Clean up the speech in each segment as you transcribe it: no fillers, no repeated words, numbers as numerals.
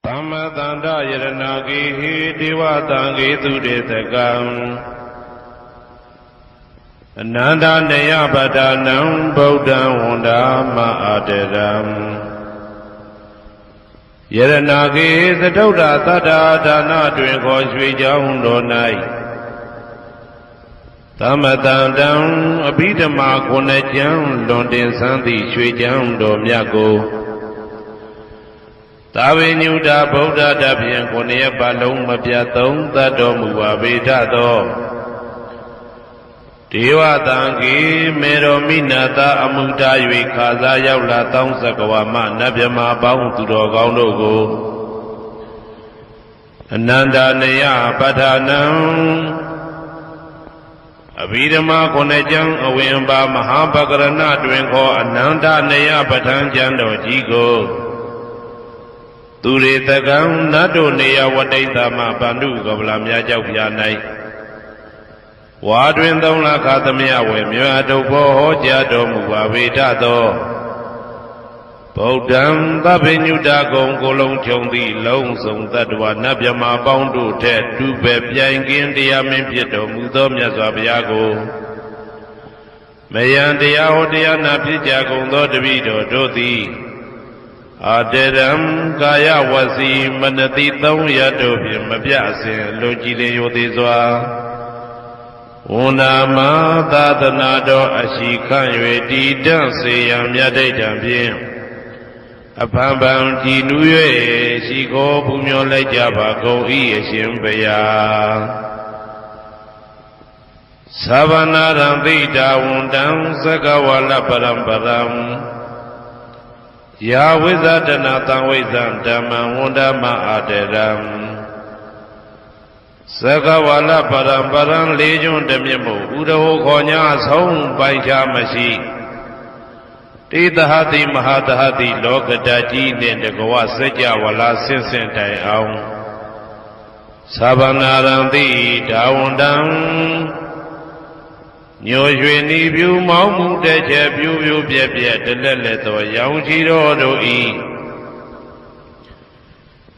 Tamma Tanda Yaranagi Diva Tangi Tudetakam Ananda Neyabadanam Bodha Wanda Ma'aderam Yaranagi the Doda Tada Dana Drinko Swijaundo Nai Tamma Tandam Abidama Konejam Londin Santi Swijaundo Myago Tavi Nuda Bodha Dabian Konia Balong Mapiaton Tado Muaveda Do Diva Tangi Mero Minata Amuta Yui Kaza Yaula Tong Sakawama Nabyama Baung Tudo Gaunogo Ananda Neya Padanam Abidama Konejang Awimba Mahabagarana Dwenko Ananda Neya Patanjando Jigo Turetakam Nado Neya Wadaitama Bandu Gablamya Jaupianai Wadwindam Lakatamia Wemyado Jado Muaveda Do Bodam Babinuda Gong Golong Chondi Long Song Tadwa Nabyama Boundu Ted Dube Piangin Diamin Pieto Mudom Yazabiago Mayandia Hodia Napijago Dodavido Doti Aderam Gaya Wasi Manati Tong Yadobim Mabiasin Lojile Yodizwa Unama Dadanado Ashikan Yedi Danse Yamyade Jambim Apambam Tinuye Shiko Pumyo Lejaba Go Yeshimbeya Savanaram Vida Undam Sagawala Parambaram Ya Wizadana Tawizan Dhamma Wundama Aderam Sagawala Parambaran Legion Demimu Udaho Konya Song Baisha Mashi Tidahati Mahadahati Lokadaji Nendagowa Seja Wala Sinsen Tai Aung Sabanaranti Dawundam Nyo Yuni View Mamu Deja View Bia Deleto Yaujiro Do E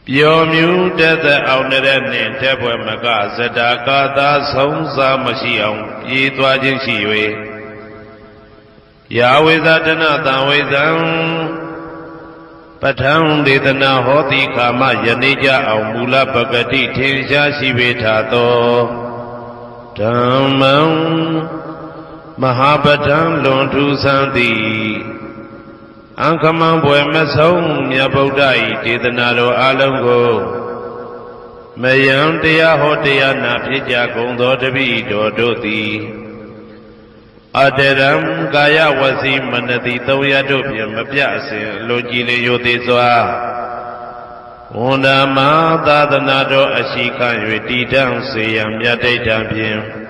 Pio Mu Deta Auneren Tebo Maga Zedaka Sonsa Mashion Yitwa Jinshiwe Yahweh Zadana Tawizam Patang Dedana Hoti Kama Yanija Aumula Bagati Tinsha Shivetato Dhammam Mahabhatam Lontu Santi Ankamam Buemasong Yabodai Tidanado Alongo Mayam Dea Hotea Napija Gondo Devi Dodoti Aderam Gaya Wasi Manati Toyadopiam Mapiasin Lojile Yodizwa Undama Dadanado Ashikan Yedidam Seyam Yade Dampiam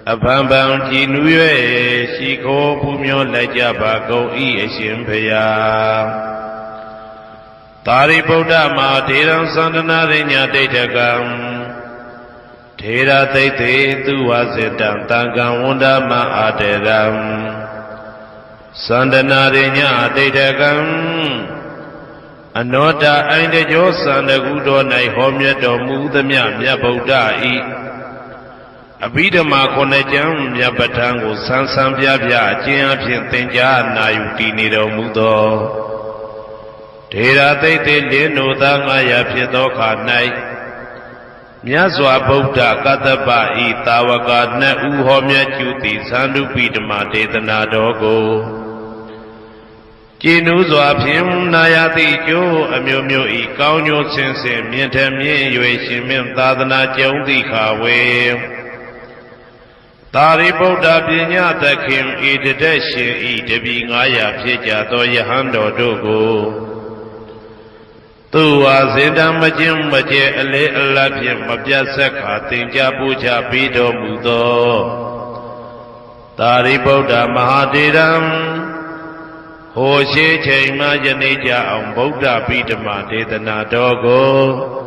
Apambam Tinuye Shiko Pumyo Lejaba Go Yeshimbeya Tari Bodha Ma Tiram Sandana Rinya Detakam Tera Tete Tuwazitam Tangam Wundama Aderam Sandana Rinya Detakam Anota Aindejo Sandagudo Nai Homyedo Mudamya Myabodha I Abidama Konejam Yabatango Sansam Yabya Jian Tenja Nayuti Nido Mudo Tera Tete Lino Dangaya Piedoka Nai Myazwa Bodha Kataba I Tawaka Ne Uhomya Chuti Sandu Pidama Dedana Dogo Jinuzwa Pim Nayati Jo Amyomyo I Kaunyo Sense Mientemye Yue Shimim Tadana Jondi Kawe Tari Bodha Pinya Takim Idadeshin Idabi Ngaya Pija Do Yahando Dogo Tuwa Zindam Majim Maje Ale Alapim Mabjasaka Tinja Puja Bido Mudo Tari Bodha Mahadiram Hoshe Chaima Janija Om Bodha Bidama Dedana Dogo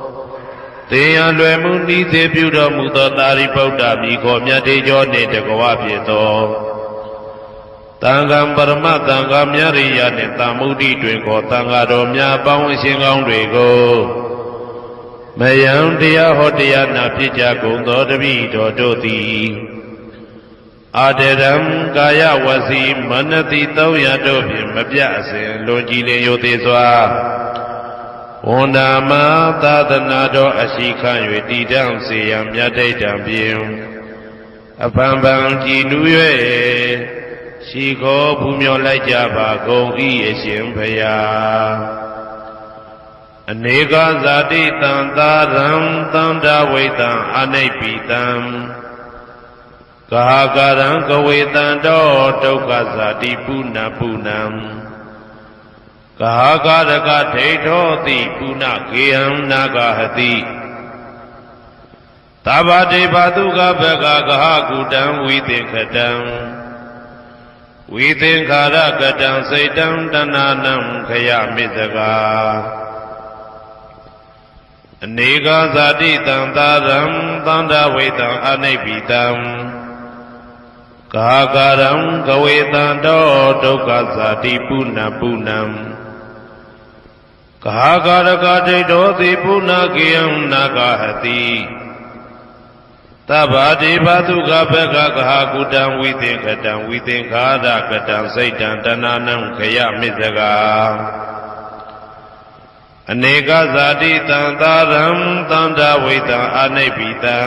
Teya Lwemu Nise Budo Mudo Tari Bodha Miko Myadejo Nedagawa Pieto တန်ခါပရမတန်ခါမြရိယနှင့်တမုဒ္ဒိတွင်ခေါ်တန်ခါတော်များအပေါင်းအရှင်ကောင်းတွေကိုမယံတရားဟောတရားနာဖြစ်ကြကုန်သောတပည့်တော်တို့သည်အာတရံကာယဝစီမနတိ300တို့ဖြင့်မပြတ်အစဉ်လွန်ကြည်လင်ရိုသေစွာဝန်ဓမ္မသာသနာတော်အရှိခံ၍တည်တံ့စေရန်မြတ်တိတ်တံဖြင့်အပံပံကြည်နူး၍ရှိခေါ်ဘူးမြော်လိုက်ကြပါကုန်၏အရှင်ဘုရားအနေကဇာတိတံသာရံသန္တာဝိတံအနိဗ္ဗိတံကာကရံကဝေတံတောဒုက္ခဇာတိပုဏ္ဏပုဏ္ဏံကာကရကဒိဋ္ဌောတိပုဏ္ဏကေယံနာဂဟတိသဗ္ဗတေဘတုကဘဂကဟကုတံဝိသင်္ခတံဝိသင်္ခာရကတံစိတ်တံတဏနံခယမိသကာအနေကဇာတိတံသာရံသန္တာဝေတံအနိဗ္ဗိတံကာကရံကဝေတံတောဒုက္ခဇာတိပုဏ္ဏပုဏ္ဏံကာကရကဒိဋ္ဌောတိပုဏ္ဏကေယံနာဂဟတိသဗ္ဗတေဘတုကဘဂကဟကုတံဝိသင်္ခတံဝိသင်္ခာရကတံစိတ်တံတဏနံခယမိသကာအနေကဇာတိတံသာရံသန္တာဝိတံအနိဗ္ဗိတံ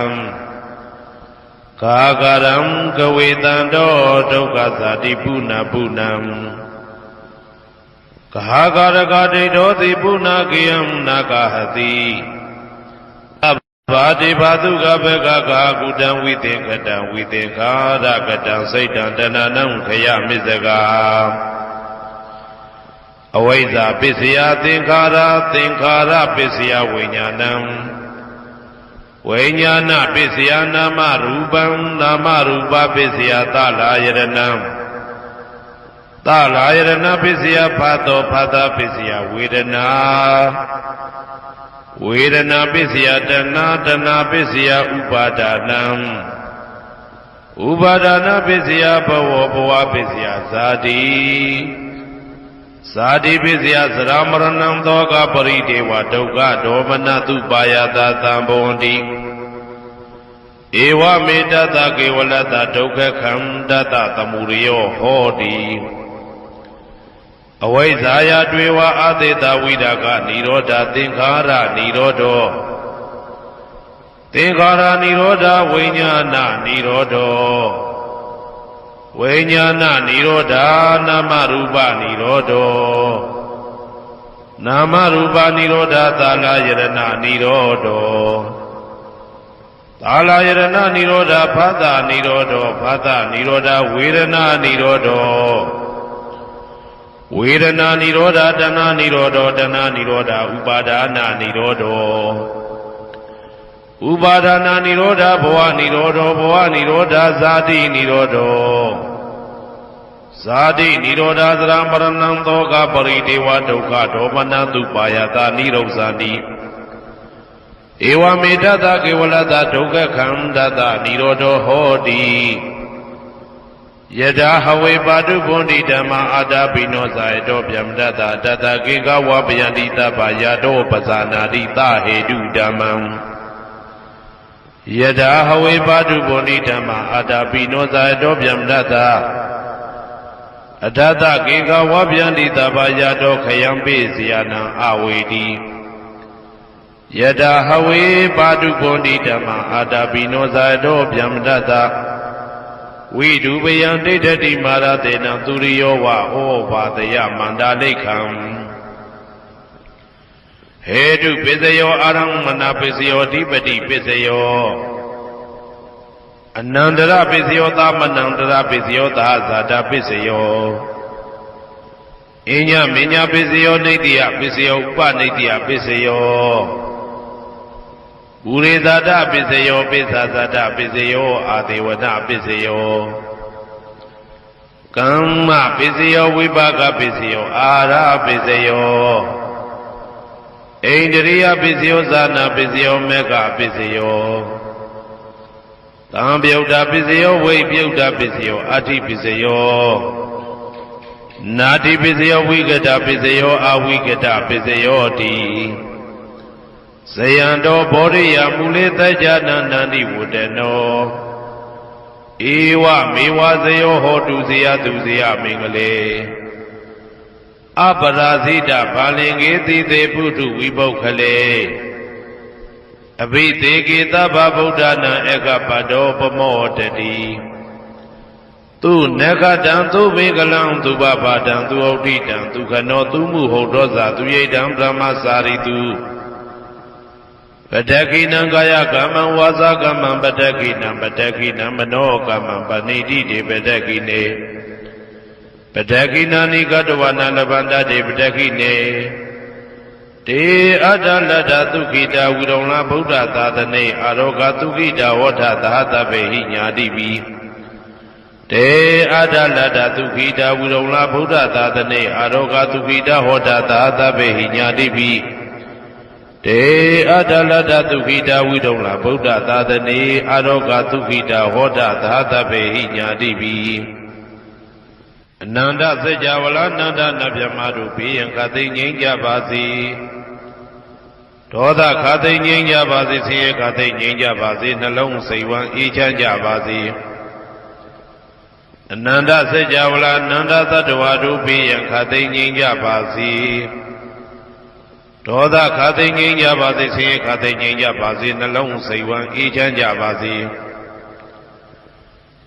ကာကရံကဝေတံတောဒုက္ခဇာတိပုဏ္ဏပုဏ္ဏံကာကရကဒိဋ္ဌောတိပုဏ္ဏကေယံနာဂဟတိဘာတိဘာတုကဘဂကကုတံဝိသင်္ခတံဝိသင်္ခာရကတံစိတ်တံတဏနံခယမိသကာအဝိဇ္ဇာပစ္စယသင်္ခါရသင်္ခါရပစ္စယဝိညာဏံဝိညာဏပစ္စယနာမရူပံနာမရူပပစ္စယသလာယရဏံသလာယရဏပစ္စယဖာတောဖာတာပစ္စယဝေဒနာဝေဒနာပစ္စယတဏတဏပစ္စယဥပါဒနာဥပါဒနာပစ္စယဘဝဘဝပစ္စယဇာတိဇာတိပစ္စယသရမရဏံသောကပရိဒေဝဒုက္ခဒေါမနတုပါယတာသံဘောန္တိဧဝမေတ္တကေဝလတ္တဒုက္ခခန္ဓတသမုရိယောဟောတိအဝိဇ္ဇာယတွေဝအာသေတဝိဒကနိရောဓသင်္ခါရနိရောဓောသင်္ခါရနိရောဓဝိညာဏနိရောဓောဝိညာဏနိရောဓနာမရူပနိရောဓောနာမရူပနိရောဓသာလယရဏနိရောဓောသာလယရဏနိရောဓဖသနိရောဓောဖသနိရောဓဝေဒနာနိရောဓောဝေဒနာနိရောဓတဏနိရောဓတဏနိရောဓဥပါဒနာနိရောဓဥပါဒနာနိရောဓဘဝနိရောဓဘဝနိရောဓဇာတိနိရောဓဇာတိနိရောဓသရမရဏံသောကပရိဒေဝဒုက္ခဒေါမနတုပါယတာနိရောဇာတိဧဝမေတ္တကေဝလတ္တဒုက္ခခန္ဓတနိရောဓဟောတိယထာဟဝေပါတုဗုန်တိဓမ္မာအာတာပိနောဇာယတောဗျမတတတတကေကဝပယန္တိတပ္ပယတောပဇာနာတိသဟေတုဓမ္မံယထာဟဝေပါတုဗုန်တိဓမ္မာအာတာပိနောဇာယတောဗျမတတအတတကေကဝပယန္တိတပ္ပယတောခယံပိစီယနံအဝေတိယထာဟဝေပါတုဗုန်တိဓမ္မာအာတာပိနောဇာယတောဗျမတတဝိဒုပယံဒိဋ္ဌတိမာရတေနံသူရိယောဝဩဘာတယမန္တာလိခံဟေတုပစ္စယောအာရမဏပစ္စယောဓိပတိပစ္စယောအနန္တရပစ္စယောသမနန္တရပစ္စယောသာဇာတပစ္စယောအညမညပစ္စယောနိတ္တိယပစ္စယောဥပနိတ္တိယပစ္စယောပုရိသတပစ္စယောပိစ္ဆသတပစ္စယောအာဒေဝနပစ္စယောကမ္မပစ္စယောဝိပါကပစ္စယောအာရပစ္စယောဣန္ဒြိယပစ္စယောဇာနာပစ္စယောမေဃပစ္စယောသံပြုတ်တာပစ္စယောဝိပြုတ်တာပစ္စယောအဋ္ဌိပစ္စယော နာတိပိစယောဝိကတပိစယောအဝိကတပိစယောတိဇယံတော်ဘောရိယမူလေတကြနန္တန္တိဝတ္တနောဧဝမေဝဇယောဟောတုဇယသူဇယမင်္ဂလေအပရာဇိတဘာလင်္ကေတိသေပုထုဝိပုခ္ခလေအဘိသေကေသဗ္ဗဗုဒ္ဓနာဧကပတောပမောတတိသူနဂတံသူဘေကလံသူဘဘာတံသူဩဋ္ဌိတံသူခနောသူမှုဟုတ်တော်သာသူရိတံဗြဟ္မစာရိတုပတ္တကိနံကာယကမ္မံဝါစာကမ္မံပတ္တကိနံပတ္တကိနံမနောကမ္မံပဏိတိတေပတ္တကိနေပတ္တကိနာနိကတဝနာလဗန္တတေပတ္တကိနေတေအတ္တလတ္တသုခိတာဝိရုံလဗုဒ္ဓသာသနေအာရောဂသုခိတာဝဋ္ဌသဟတပေဟိညာတိပိတေအတ္တလတ္တသုခိတာဝိရုံလဗုဒ္ဓသာသနေအာရောဂသုခိတာဟောတသဟတပေဟိညာတိပိတေအတ္တလတ္တသုခိတာဝိရုံလဗုဒ္ဓသာသနေအာရောဂသုခိတာဟောတသဟတပေဟိညာတိပိအနန္တစัจ java လာနန္ဒနဗျမတို့ဘေးရန်ခသိငြိမ်းကြပါစေဒေါသခသိငြိမ်းကြပါစေဆင်းရဲခသိငြိမ်းကြပါစေနှလုံးစိတ်ဝမ်းအေးချမ်းကြပါစေအနန္တစัจ java လာနန္ဒသတ္တဝါတို့ဘေးရန်ခသိငြိမ်းကြပါစေဒေါသခသိငြိမ်းကြပါစေဆင်းရဲခသိငြိမ်းကြပါစေနှလုံးစိတ်ဝမ်းအေးချမ်းကြပါစေ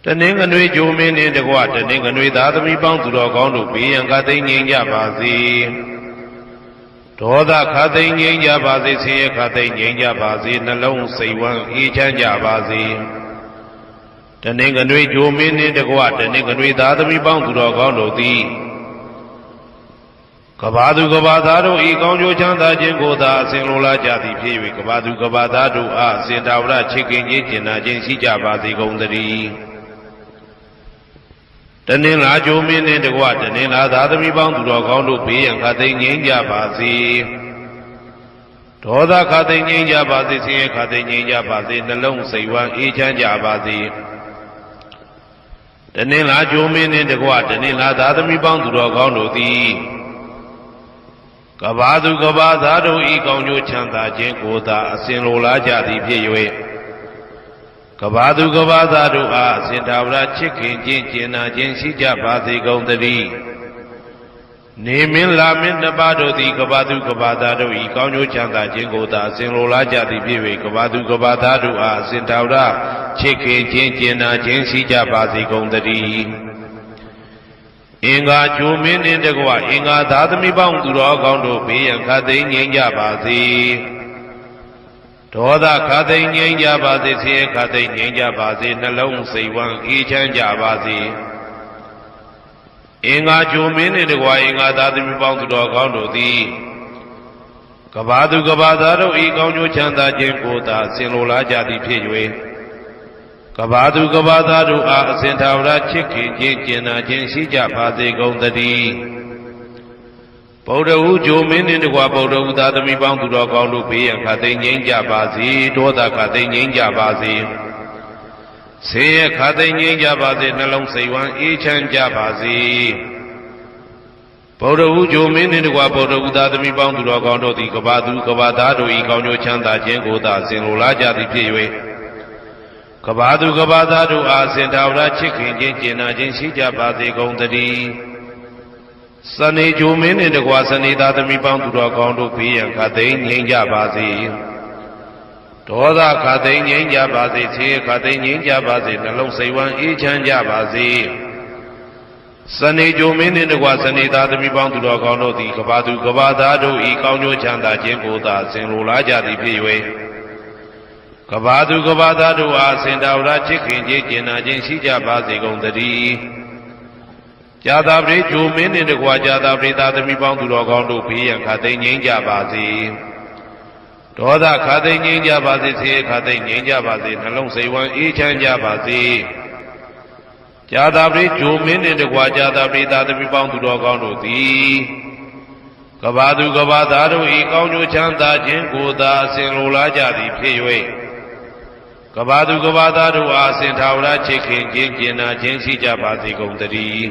တနင်္ဂနွေဂျိုမင်းနှင့်တကွတနင်္ဂနွေသားသမီးပေါင်းသူတော်ကောင်းတို့ဘေးရန်ခသိငြိမ်းကြပါစေဒေါသခသိငြိမ်းကြပါစေဆင်းရဲခသိငြိမ်းကြပါစေနှလုံးစိတ်ဝမ်းအေးချမ်းကြပါစေတနင်္ဂနွေဂျိုမင်းနှင့်တကွတနင်္ဂနွေသားသမီးပေါင်းသူတော်ကောင်းတို့သည်ကဘာသူကဘာသားတို့ဤကောင်းကျိုးချမ်းသာခြင်းကိုသာအစဉ်လိုလားကြသည်ဖြစ်၍ကဘာသူကဘာသားတို့အားအစဉ်တာဝရချစ်ခင်ခြင်းကျင်နာခြင်းရှိကြပါစေကုန်သတည်းတနင်္လာဂျိုမင်းနှင့်တကွတနင်္လာသားသမီးပေါင်းသူတော်ကောင်းတို့ဘေးရန်ခသိငြိမ်းကြပါစေဒေါသခသိငြိမ်းကြပါစေဆင်းရဲခသိငြိမ်းကြပါစေနှလုံးစိတ်ဝမ်းအေးချမ်းကြပါစေတနင်္လာဂျိုမင်းနှင့်တကွတနင်္လာသားသမီးပေါင်းသူတော်ကောင်းတို့သည်ကဘာသူကဘာသားတို့ဤကောင်းကျိုးချမ်းသာခြင်းကိုသာအစဉ်လိုလားကြသည်ဖြစ်၍ကဘာသူကဘာသားတို့အားအစဉ်သာဝရချစ်ခင်ခြင်းကျင်နာခြင်းရှိကြပါစေကုန်သတည်းနေမင်းလာမင်းနှစ်ပါးတို့သည်ကဘာသူကဘာသားတို့ဤကောင်းကျိုးချမ်းသာခြင်းကိုသာအစဉ်လိုလားကြသည်ဖြစ်၍ကဘာသူကဘာသားတို့အားအစဉ်သာဝရချစ်ခင်ခြင်းကျင်နာခြင်းရှိကြပါစေကုန်သတည်းအင်္ဂါဂျိုမင်းနှင့်တကွအင်္ဂါသားသမီးပေါင်းသူတော်ကောင်းတို့ဘေးရန်ခသိငြိမ်းကြပါစေဒေါသခသိငြိမ်းကြပါစေဆင်းရဲခသိငြိမ်းကြပါစေနှလုံးစိတ်ဝမ်းအေးချမ်းကြပါစေအင်္ဂါဂျိုမင်းနှင့်တကွအင်္ဂါသားသမီးပေါင်းသူတော်ကောင်းတို့သည်ကဘာသူကဘာသားတို့ဤကောင်းကျိုးချမ်းသာခြင်းကိုသာဆင်လိုလားကြသည်ဖြစ်၍ကဘာသူကဘာသားတို့အားအစဉ်သာဝရချစ်ခင်ခြင်းကျင်နာခြင်းရှိကြပါစေကုန်သတည်းဗုဒ္ဓဟူဂျိုမင်းနှင့်တကွဗုဒ္ဓဟူသားသမီးပေါင်းသူတော်ကောင်းတို့ဘေးရန်ခသိငြိမ်းကြပါစေဒေါသခသိငြိမ်းကြပါစေဆင်းရဲခသိငြိမ်းကြပါစေနှလုံးစိတ်ဝမ်းအေးချမ်းကြပါစေဗုဒ္ဓဟူဂျိုမင်းနှင့်တကွဗုဒ္ဓဟူသားသမီးပေါင်းသူတော်ကောင်းတို့သည်ကဘာသူကဘာသားတို့ဤကောင်းကျိုးချမ်းသာခြင်းကိုသာဆင်လိုလားကြသည်ဖြစ်၍ကဘာသူကဘာသားတို့အားစင်သာဝရချစ်ခင်ခြင်းကျင်နာခြင်းရှိကြပါစေကုန်သတည်းစနေဂျိုမင်းနှင့်တကွစနေသားသမီးပေါင်းသူတော်ကောင်းတို့ဘေးရန်ခသိငြိမ်းကြပါစေဒေါသခသိငြိမ်းကြပါစေဆင်းရဲခသိငြိမ်းကြပါစေနှလုံးစိတ်ဝမ်းအေးချမ်းကြပါစေစနေဂျိုမင်းနှင့်တကွစနေသားသမီးပေါင်းသူတော်ကောင်းတို့သည်ကဘာသူကဘာသားတို့ဤကောင်းကျိုးချမ်းသာခြင်းကိုသာဆင်လိုလားကြသည်ဖြစ်၍ကဘာသူကဘာသားတို့အားစင်တာဝရချစ်ခင်ခြင်းကျင်နာခြင်းရှိကြပါစေကုန်သတည်းဇာတာပရိဂျိုမင်းနှင့်တကွာဇာတာပရိသားသမီးပေါင်းသူတော်ကောင်းတို့ဘေးရန်ခသိငြိမ်းကြပါစေဒေါသခသိငြိမ်းကြပါစေဆင်းရဲခသိငြိမ်းကြပါစေနှလုံးစိတ်ဝမ်းအေးချမ်းကြပါစေဇာတာပရိဂျိုမင်းနှင့်တကွာဇာတာပရိသားသမီးပေါင်းသူတော်ကောင်းတို့သည်ကဘာသူကဘာသားတို့ဤကောင်းကျိုးချမ်းသာခြင်းကိုသာအစဉ်လိုလားကြသည်ဖြစ်၍ကဘာသူကဘာသားတို့အားအစဉ်သာဝရချစ်ခင်ခြင်းကျင်နာခြင်းရှိကြပါစေကုန်သတည်း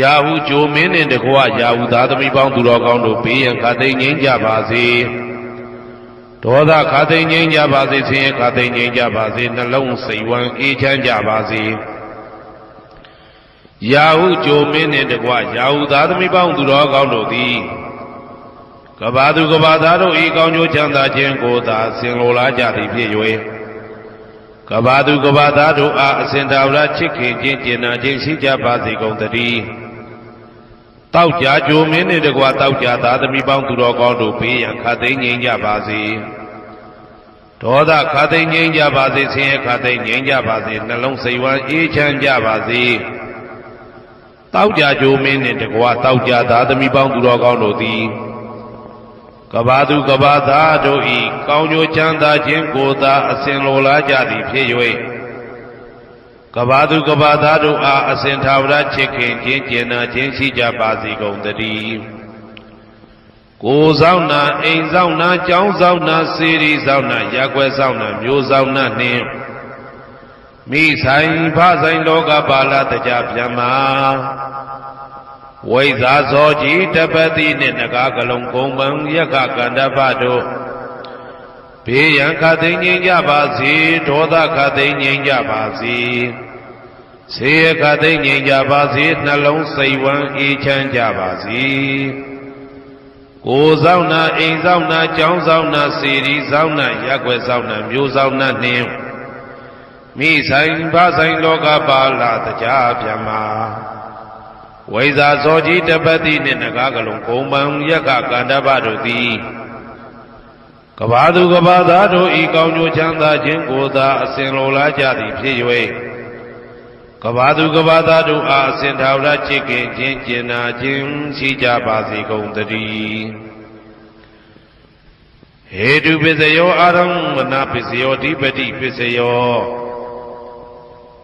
ရာဟုဂျိုမင်းနှင့်တကွရာဟုသားသမီးပေါင်းသူတော်ကောင်းတို့ဘေးရန်ခါသိမ်းငြိမ်းကြပါစေဒေါသခါသိမ်းငြိမ်းကြပါစေဆင်းရဲခါသိမ်းငြိမ်းကြပါစေနှလုံးစိတ်ဝမ်းအေးချမ်းကြပါစေရာဟုဂျိုမင်းနှင့်တကွရာဟုသားသမီးပေါင်းသူတော်ကောင်းတို့သည်ကဘာသူကဘာသားတို့ဤကောင်းကျိုးချမ်းသာခြင်းကိုသာဆင်လိုလားကြသည်ဖြစ်၍ကဘာသူကဘာသားတို့အားအစဉ်တော်ရာချစ်ခင်ခြင်းကျင်နာခြင်းရှိကြပါစေကုန်သတည်းတောက်ကြကြိုမင်းနှင့်တကွတောက်ကြသားသမီးပေါင်းသူတော်ကောင်းတို့ဘေးရန်ခါသိမ်းငြိမ်းကြပါစေဒေါသခါသိမ်းငြိမ်းကြပါစေဆင်းရဲခါသိမ်းငြိမ်းကြပါစေနှလုံးစိတ်ဝမ်းအေးချမ်းကြပါစေတောက်ကြကြိုမင်းနှင့်တကွတောက်ကြသားသမီးပေါင်းသူတော်ကောင်းတို့သည်ကဘာသူကဘာသားတို့ဤကောင်းကျိုးချမ်းသာခြင်းကိုသာအစဉ်လိုလားကြသည်ဖြစ်၍ကဘာသူကဘာသားတို့အားအစဉ်ထာဝရချစ်ခင်ခြင်းကျင်နာခြင်းရှိကြပါစေကုန်သတည်းကိုယ်ဆောင်နာအိမ်ဆောင်နာကျောင်းဆောင်နာစေရီဆောင်နာရက်ွယ်ဆောင်နာမျိုးဆောင်နာနှင့်မိဆိုင်ဖဆိုင်လောကပါဠတကြဗျမ္မာဝိဇာဇောကြီးတပတိနှင့်နဂါကလုံးကုံပံယက္ခကန္တပတို့ဘေးရန်ခသိမ်းငြိမ်းကြပါစေဒေါသခသိမ်းငြိမ်းကြပါစေဆေးရခသိမ်းငြိမ်းကြပါစေနှလုံးစိတ်ဝမ်းအေးချမ်းကြပါစေကိုယ်ဆောင်နာအိမ်ဆောင်နာကျောင်းဆောင်နာစေရီဆောင်နာရက်ွယ်ဆောင်နာမျိုးဆောင်နာနှင့်မိဆိုင်ဖဆိုင်လောကပါဠတကြဗျမ္မာဝိဇာဇောကြီးတပတိနှင့်နဂါကလုံးကုံပံယက္ခကန္တပတို့သည်ကဘာသူကဘာသားတို့ဤကောင်းကျိုးချမ်းသာခြင်းကိုသာအစဉ်လိုလားကြသည်ဖြစ်၍ကဘာသူကဘာသားတို့အားအစဉ်ထာဝရချစ်ခင်ခြင်းကျင်နာခြင်းရှိကြပါစေကုန်သတည်းဟေတုပစ္စယောအာရမဏပစ္စယောဓိပတိပစ္စယော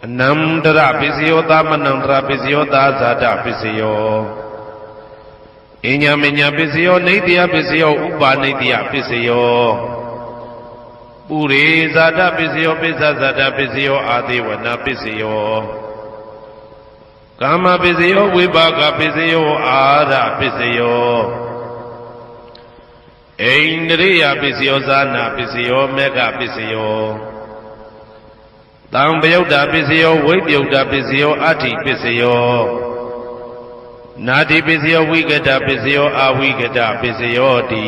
အနန္တရပစ္စယောသမနန္တရပစ္စယောသာဇာတပစ္စယောအညမညပစ္စယောနေတ္တယပစ္စယောဥပါနေတ္တယပစ္စယောပုရိဇာတပစ္စယောပိစ္ဆဇာတပစ္စယောအာသေဝနာပစ္စယောကာမပစ္စယောဝိပါကပစ္စယောအာရပစ္စယောအိန္ဒရိယပစ္စယောဇာနာပစ္စယောမေဃပစ္စယောတံပယုတ်တာပစ္စယောဝိပယုတ်တာပစ္စယောအဋ္ဌိပစ္စယောနာတိပစ္စယောဝိကတပစ္စယောအဝိကတပစ္စယောတိ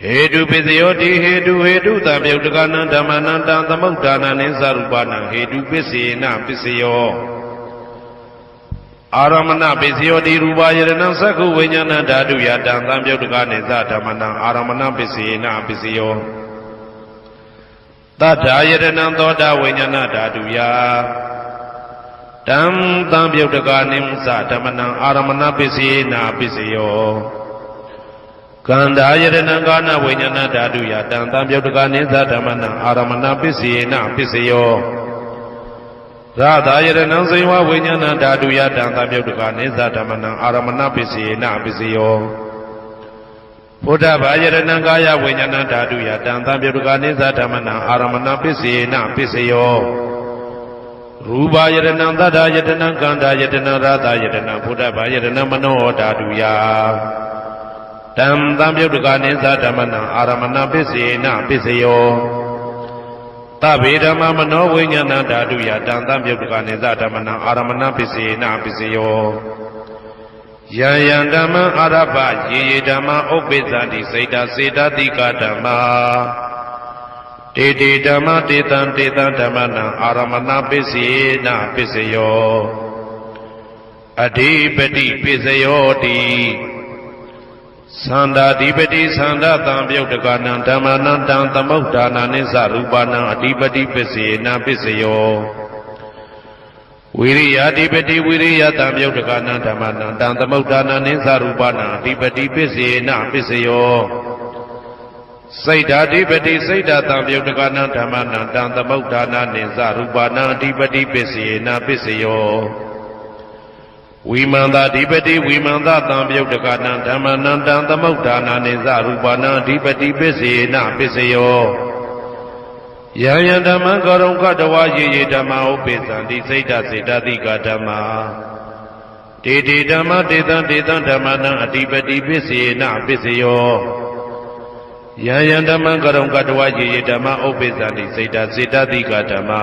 ဟေတုပစ္စယောတိဟေတုတံပယုတ်တကနံဓမ္မနံတံသမုဋ္ဌာနံနိသရူပနံဟေတုပစ္စေနပစ္စယောအာရမဏပစ္စယောတိရူပယရဏံသက္ခုဝိညာဏဓာတုယတံသံပယုတ်တကနိသဓမ္မနံအာရမဏပစ္စေနပစ္စယောတထာယတနံသောတာဝိညာဏဓာတုယတံသံပယုတ်တကနိသဓမ္မနံအာရမဏပစ္စေနပစ္စယောကန္ဓာယတနံကာနဝိညာဏဓာတုယတံသံပယုတ်တကနိသဓမ္မနံအာရမဏပစ္စေနပစ္စယောရာသာယတနံဇိဝဝိညာဏဓာတုယတံသံပယုတ်တကနိသဓမ္မနံအာရမဏပစ္စေနပစ္စယောဘုဒ္ဓဘာယတနံကာယဝိညာဏဓာတုယတံသံပယုတ်တကနိသဓမ္မနံအာရမဏပစ္စေနပစ္စယောရူပယတနံသတ္တယတနံကန္ဓာယတနံရာသယတနံဘုဒ္ဓဘာယတနံမနောဓာတုယတံသံပယုတ်တကနိသဓမ္မနံအာရမဏပစ္စေနပစ္စယောသဗ္ဗေဓမ္မမနောဝိညာဏဓာတုယတံသံပယုတ်တကနိသဓမ္မနံအာရမဏပစ္စေနပစ္စယောယံယံဓမ္မအာရပယေယေဓမ္မဥပ္ပိသတိစိတ်တစေတတိကဓမ္မာတေတေဓမ္မတေတံဓမ္မနံအာရမဏပစ္စေနပစ္စယောအဓိပတိပစ္စယောတိသန္တာဓိပတိသန္တာတံပယုတ်တကနံဓမ္မနံတံသမုဋ္ဌာနနိသရူပနံအဓိပတိပစ္စေနပစ္စယောဝိရိယဓိပတိဝိရိယတံပယုတ်တကနံဓမ္မနံတံသမုဋ္ဌာနနိသရူပနံအဓိပတိပစ္စေနပစ္စယောစိတ်ဓာဓိပတိစိတ်ဓာတံပယုတ်တကနံဓမ္မနံတံသမုဋ္ဌာနနိသရူပနံအဓိပတိပစ္စေနပစ္စယောဝိမန္တဓိပတိဝိမန္တတံပယုတ်တကနံဓမ္မနံတံသမုဋ္ဌာနနိသရူပနံအဓိပတိပစ္စေနပစ္စယောယံယံဓမ္မံကရုံကတဝါယေယေဓမ္မဥပိသံတိစိတ်တစေတတိကဓမ္မာ တေတေဓမ္မတေတံတေတံဓမ္မနံအတိပတိပစ္စေနပစ္စယောယံယံဓမ္မံကရုံကတဝယေယေဓမ္မဥပ္ပိသန္တိစေတစေတတိကဓမ္မာ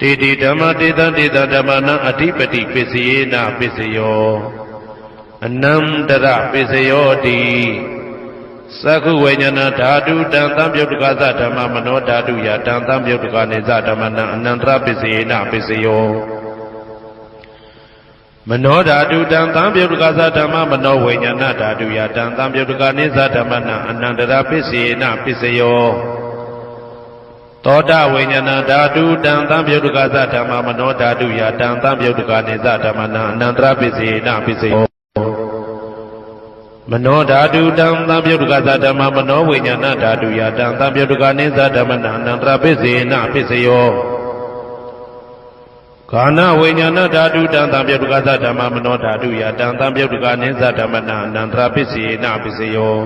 တေတေဓမ္မတေတံတေတံဓမ္မနံအတိပတိပစ္စေနပစ္စယောအနန္တရပစ္စယောတိသက္ခုဝိညာဏဓာတုတံသံပြုတ်တကသဓမ္မမနောဓာတုယတံသံပြုတ်တကနေသဓမ္မနံအနန္တရပစ္စယေနပစ္စယောမနောဓာတုတံသံပြုတ်တကသဓမ္မမနောဝိညာဏဓာတုယတံသံပြုတ်တကနေသဓမ္မနံအနန္တရပစ္စယေနပစ္စယောသောတဝိညာဏဓာတုတံသံပြုတ်တကသဓမ္မမနောဓာတုယတံသံပြုတ်တကနေသဓမ္မနံအနန္တရပစ္စယေနပစ္စယောမနောဓာတုတံသံပြုတ်တကသဓမ္မမနောဝိညာဏဓာတုယတံသံပြုတ်တကနေသဓမ္မနံအနန္တရပစ္စေနပစ္စယောခန္ဓာဝိညာဏဓာတုတံသံပြုတ်တကသဓမ္မမနောဓာတုယတံသံပြုတ်တကနေသဓမ္မနံအနန္တရပစ္စေနပစ္စယော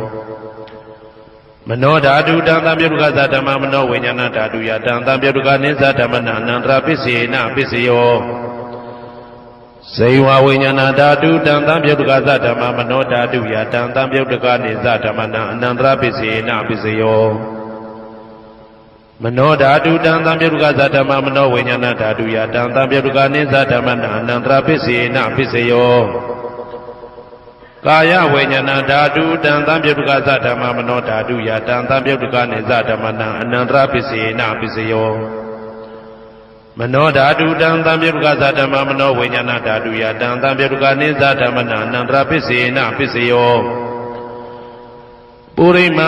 မနောဓာတုတံသံပြုတ်တကသဓမ္မမနောဝိညာဏဓာတုယတံသံပြုတ်တကနေသဓမ္မနံအနန္တရပစ္စေနပစ္စယောဇေဝဝိညာဏဓာတုတံသံပြုတ်တကသဓမ္မမနောဓာတုယတံသံပြုတ်တကနေသဓမ္မနံအနန္တရပစ္စေနပစ္စယောမနောဓာတုတံသံပြုတ်တကသဓမ္မမနောဝိညာဏဓာတုယတံသံပြုတ်တကနေသဓမ္မနံအနန္တရပစ္စေနပစ္စယောကာယဝိညာဏဓာတုတံသံပြုတ်တကသဓမ္မမနောဓာတုယတံသံပြုတ်တကနေသဓမ္မနံအနန္တရပစ္စေနပစ္စယောမနောဓာတုတံသံပြုတ်တကသဓမ္မမနောဝိညာဏဓာတုယတံသံပြုတ်တကနေသဓမ္မနံအနန္တရပစ္စေနပစ္စယောပုရိမာ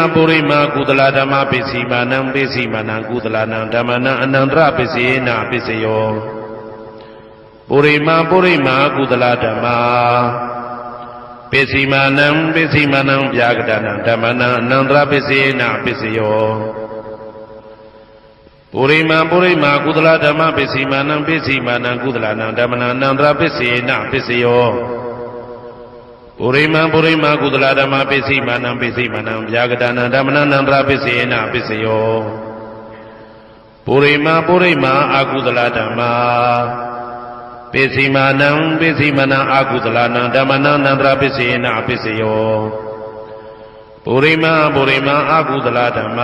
ကုသလဓမ္မပစ္စီမာနံပစ္စီမာနံကုသလနံဓမ္မနံအနန္တရပစ္စေနပစ္စယောပုရိမာကုသလဓမ္မပစ္စီမာနံဗျာကတနံဓမ္မနံအနန္တရပစ္စေနပစ္စယောပုရိမာကုသလဓမ္မပစ္စီမာနံကုသလနံဓမ္မနံအနန္တရပစ္စေနပစ္စယောပုရိမာကုသလဓမ္မပစ္စီမာနံဗျာကတနံဓမ္မနံအနန္တရပစ္စေနပစ္စယောပုရိမာအကုသလဓမ္မပစ္စီမာနံအကုသလနံဓမ္မနံအနန္တရပစ္စေနပစ္စယောပုရိမာအကုသလဓမ္မ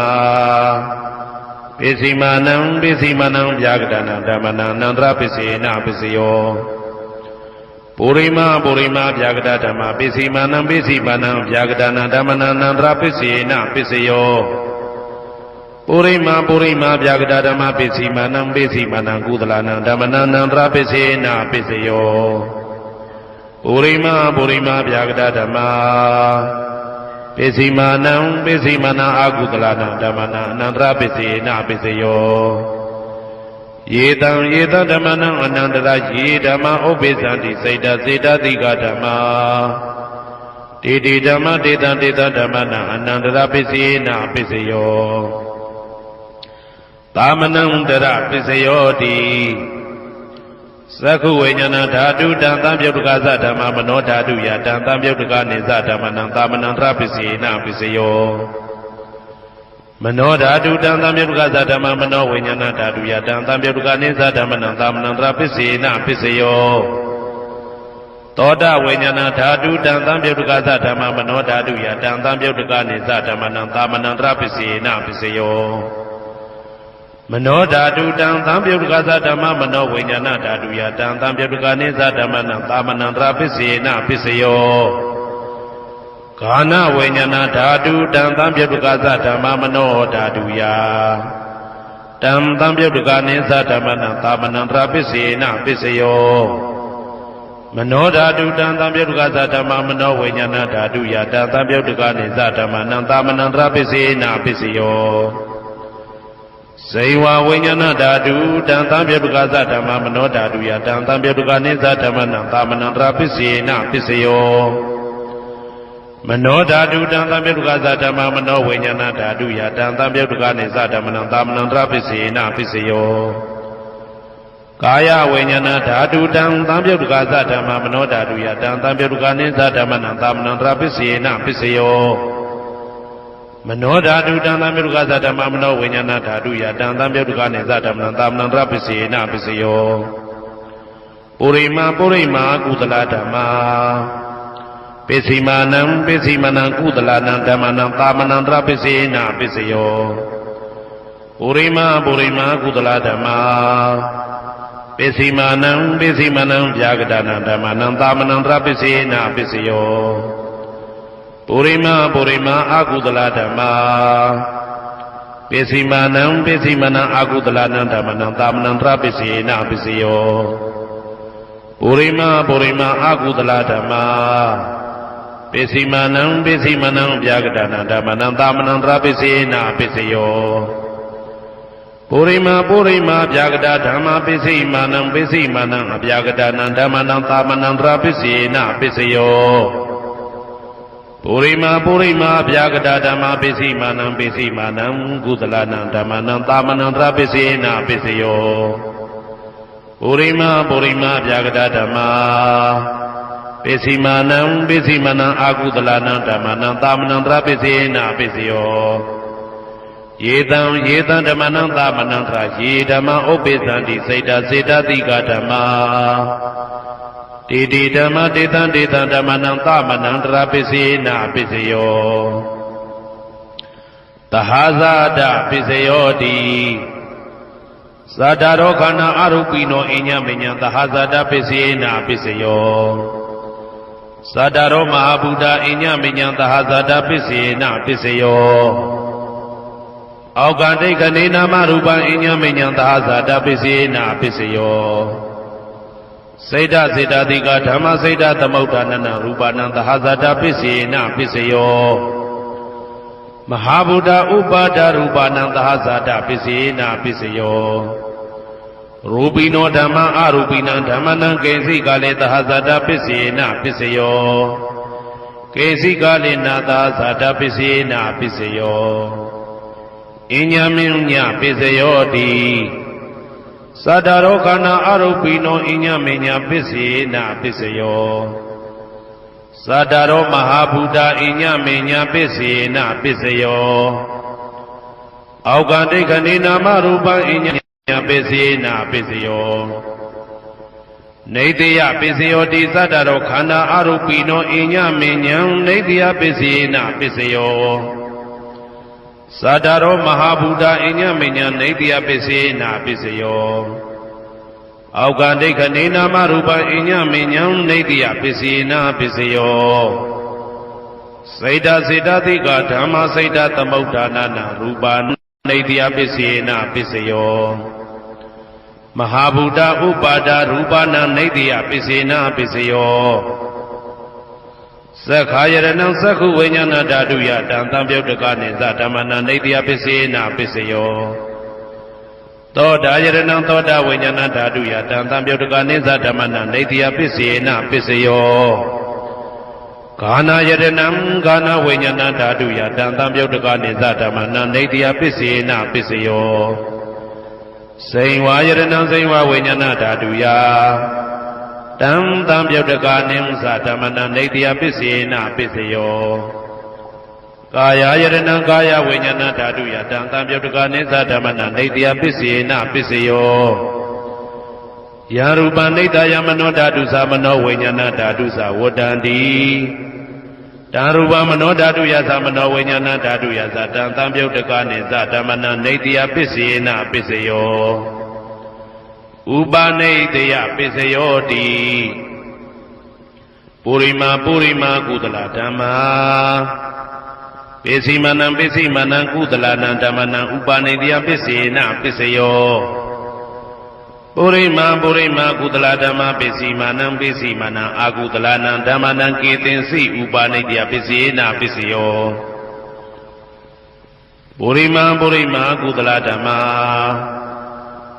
ပစ္စီမာနံဗျာကတနံဓမ္မနံအနန္တရပစ္စေနပစ္စယောပုရိမာဗျာကတဓမ္မပစ္စီမာနံဗျာကတနံဓမ္မနံအနန္တရပစ္စေနပစ္စယောပုရိမာဗျာကတဓမ္မပစ္စီမာနံကုသလနံဓမ္မနံအနန္တရပစ္စေနပစ္စယောပုရိမာဗျာကတဓမ္မပစ္စီမာနံအကုသလနံဓမ္မနံအနန္တရပစ္စေနပစ္စယောယေတံဓမ္မနံအနန္တရယေဓမ္မဥပ္ပိသန္တိစေတစေတတိကဓမ္မာတေတေဓမ္မတေတံဓမ္မနံအနန္တရပစ္စေနပစ္စယောသာမနံတရပစ္စယောတိသက္ခုဝိညာဏဓာတုတံသံပြုတ်တကသဓမ္မမနောဓာတုယတံသံပြုတ်တကနေသဓမ္မနံသာမနံတရပစ္စေနပစ္စယောမနောဓာတုတံသံပြုတ်တကသဓမ္မမနောဝိညာဏဓာတုယတံသံပြုတ်တကနေသဓမ္မနံသာမနံတရပစ္စေနပစ္စယောသောတဝိညာဏဓာတုတံသံပြုတ်တကသဓမ္မမနောဓာတုယတံသံပြုတ်တကနေသဓမ္မနံသာမနံတရပစ္စေနပစ္စယောမနောဓာတုတံသံပြုတ်တကသဓမ္မမနောဝိညာဏဓာတုယတံသံပြုတ်တကနေသဓမ္မနံသာမနံတရပစ္စေနပစ္စယောဂာနဝိညာဏဓာတုတံသံပြုတ်တကသဓမ္မမနောဓာတုယတံသံပြုတ်တကနေသဓမ္မနံသာမနံတရပစ္စေနပစ္စယောမနောဓာတုတံသံပြုတ်တကသဓမ္မမနောဝိညာဏဓာတုယတံသံပြုတ်တကနေသဓမ္မနံသာမနံတရပစ္စေနပစ္စယောဇေဝဝိညာဏဓာတုတံသံပြုတ်တကသဓမ္မမနောဓာတုယတံသံပြုတ်တကနေသဓမ္မနံသာမနံတရပစ္စေနပစ္စယောမနောဓာတုတံသံပြုတ်တကသဓမ္မမနောဝိညာဏဓာတုယတံသံပြုတ်တကနေသဓမ္မနံသာမနံတရပစ္စေနပစ္စယောကာယဝိညာဏဓာတုတံသံပြုတ်တကသဓမ္မမနောဓာတုယတံသံပြုတ်တကနေသဓမ္မနံသာမနံတရပစ္စေနပစ္စယောမနောဓာတုတံသံပြုတ်တကသဓမ္မမနောဝိညာဏဓာတုယတံသံပြုတ်တကနေသဓမ္မနံသာမနံတရပစ္စေနပစ္စယော ပုရိမာပုရိမာကုသလဓမ္မာပစ္စည်းမာနံပစ္စည်းမနံကုသလနံဓမ္မနံသာမနံတရပစ္စေနပစ္စယောပုရိမာပုရိမာကုသလဓမ္မာပစ္စည်းမာနံပစ္စည်းမနံဗျာဂဒနံဓမ္မနံသာမနံတရပစ္စေနပစ္စယောပုရိမာပုရိမာအကုသလဓမ္မာပစ္စည်းမာနံပစ္စည်းမနံအကုသလနံဓမ္မနံသာမနံတရပစ္စေနပစ္စယောပုရိမာပုရိမာအကုသလဓမ္မာပစ္စည်းမာနံပစ္စည်းမနံဗျာဂဒနံဓမ္မနံသာမနံတရပစ္စေနပစ္စယောပုရိမာပုရိမာဗျာဂဒဓမ္မာပစ္စည်းမာနံပစ္စည်းမနံအဗျာဂဒနံဓမ္မနံသာမနံတရပစ္စေနပစ္စယောပုရိမာပုရိမာဗျာဂဒဓမ္မာပစ္စည်းမာနံပစ္စည်းမာနံကုသလနံဓမ္မနံသာမနံတရပစ္စေနပစ္စယောပုရိမာပုရိမာဗျာဂဒဓမ္မာပစ္စည်းမာနံပစ္စည်းမနံအာကုသလနံဓမ္မနံသာမနံတရပစ္စေနပစ္စယောယေတံဓမ္မနံသာမနံတရယေဓမ္မဥပ္ပိသန္တိစေတစေတတိကဓမ္မာတေတိဓမ္မတေတံဓမ္မနံသာမနံတရပစ္စေနပစ္စယောသဟာဇာတပစ္စယောတိသတ္တရောခန္ဓာအရုပိနောအညမညံသဟာဇာတပစ္စေနပစ္စယောသတ္တရောမဟာဗုဒ္ဓအညမညံသဟာဇာတပစ္စေနပစ္စယောအောက်ကတိခဏေနာမရူပံအညမညံသဟာဇာတပစ္စေနပစ္စယောစေတစေတတိကဓမ္မစေတသမုဋ္ဌာနနရူပနံသဟာဇာတပစ္စေနပစ္စယောမဟာဗုဒ္ဓဥပါဒရူပနံသဟာဇာတပစ္စေနပစ္စယောရူပိနောဓမ္မအရူပိနံဓမ္မနံကေစီကလေသဟာဇာတပစ္စေနပစ္စယောကေစီကလေနာသဟာဇာတပစ္စေနပစ္စယောအညမင်းညပစ္စယောတိသတ္တရောခန္ဓာအရုပိနောအညမင်းညပစ္စေနပစ္စယောသတ္တရောမဟာဗုဒ္ဓအညမင်းညပစ္စေနပစ္စယောအောက်ကတိခဏေနာမရူပံအညပစ္စေနပစ္စယောနေတိယပစ္စယောတိသတ္တရောခန္ဓာအရုပိနောအညမင်းညနေတိယပစ္စေနပစ္စယောသတ္တရောမဟာဗုဒ္ဓအညမညနေတိယပစ္စေနပစ္စယောအောက်ကဒိဋ္ဌနေနာမရူပအညမညနေတိယပစ္စေနပစ္စယောစေတစေတသိကဓမ္မစေတသမုဋ္ဌာနနာရူပနေတိယပစ္စေနပစ္စယောမဟာဗုဒ္ဓဥပါဒရူပနာနေတိယပစ္စေနပစ္စယောသက္ခာယရဏံသက္ခုဝိညာဏဓာတုယတံသံပြုတ်တကနိသဓမ္မနာနေတိယပစ္စေနပစ္စယောသောတာယရဏံသောတာဝိညာဏဓာတုယတံသံပြုတ်တကနိသဓမ္မနာနေတိယပစ္စေနပစ္စယောဂာနာယရဏံဂာနာဝိညာဏဓာတုယတံသံပြုတ်တကနိသဓမ္မနာနေတိယပစ္စေနပစ္စယောစိန်ဝါယရဏံစိန်ဝါဝိညာဏဓာတုယတံသံပြုတ်တကနိသဓမ္မနာနေတိယပစ္စေနပစ္စယောကာယယရဏံကာယဝိညာဏဓာတုယတံသံပြုတ်တကနိသဓမ္မနာနေတိယပစ္စေနပစ္စယောယရူပနိတယမနောဓာတုသမနောဝိညာဏဓာတုသဝတ္တန္တိတံရူပမနောဓာတုယသမနောဝိညာဏဓာတုယသတံသံပြုတ်တကနိသဓမ္မနာနေတိယပစ္စေနပစ္စယောဥပနိတယပစ္စယောတိပုရိမာပုရိမာကုသလဓမ္မာပစ္စည်းမနံပစ္စည်းမနံကုသလနံဓမ္မနံဥပနိတယပစ္စေနပစ္စယောပုရိမာပုရိမာကုသလဓမ္မာပစ္စည်းမနံပစ္စည်းမနံအာကုသလနံဓမ္မနံကေသင်္စိဥပနိတယပစ္စေနပစ္စယောပုရိမာပုရိမာကုသလဓမ္မာ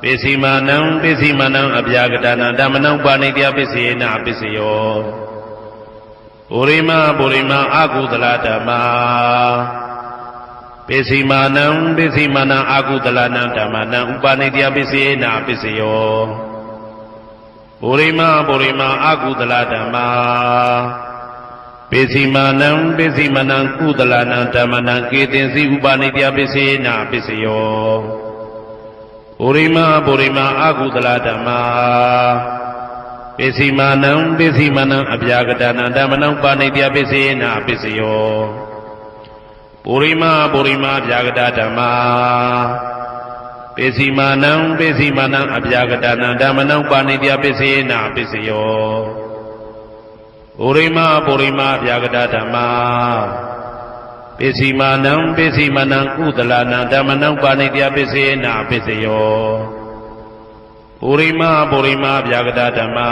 ပစ္စည်းမနံပစ္စည်းမနံအဗျာကတနာဓမ္မနံဥပနိတယပစ္စေနပစ္စယောပုရိမာပုရိမာအာကုသလဓမ္မာပစ္စည်းမနံပစ္စည်းမနံအာကုသလနံဓမ္မနံဥပနိတယပစ္စေနပစ္စယောပုရိမာပုရိမာအာကုသလဓမ္မာပစ္စည်းမနံပစ္စည်းမနံကုသလနံဓမ္မနံကေသင်္စိဥပနိတယပစ္စေနပစ္စယောပုရိမာပုရိမာအာကုသလဓမ္မာပ ပိစီမာနံပိစီမာနံအပြာကတနာဓမ္မနံပါဏိတယပိစေနာပိစယောပုရိမာပုရိမာပြာကတဓမ္မာပိစီမာနံပိစီမာနံအပြာကတနာဓမ္မနံပါဏိတယပိစေနာပိစယောပုရိမာပုရိမာပြာကတဓမ္မာပိစီမာနံပိစီမာနံကုသလနာဓမ္မနံပါဏိတယပိစေနာပိစယောပုရိမာပုရိမာပြာကတဓမ္မာ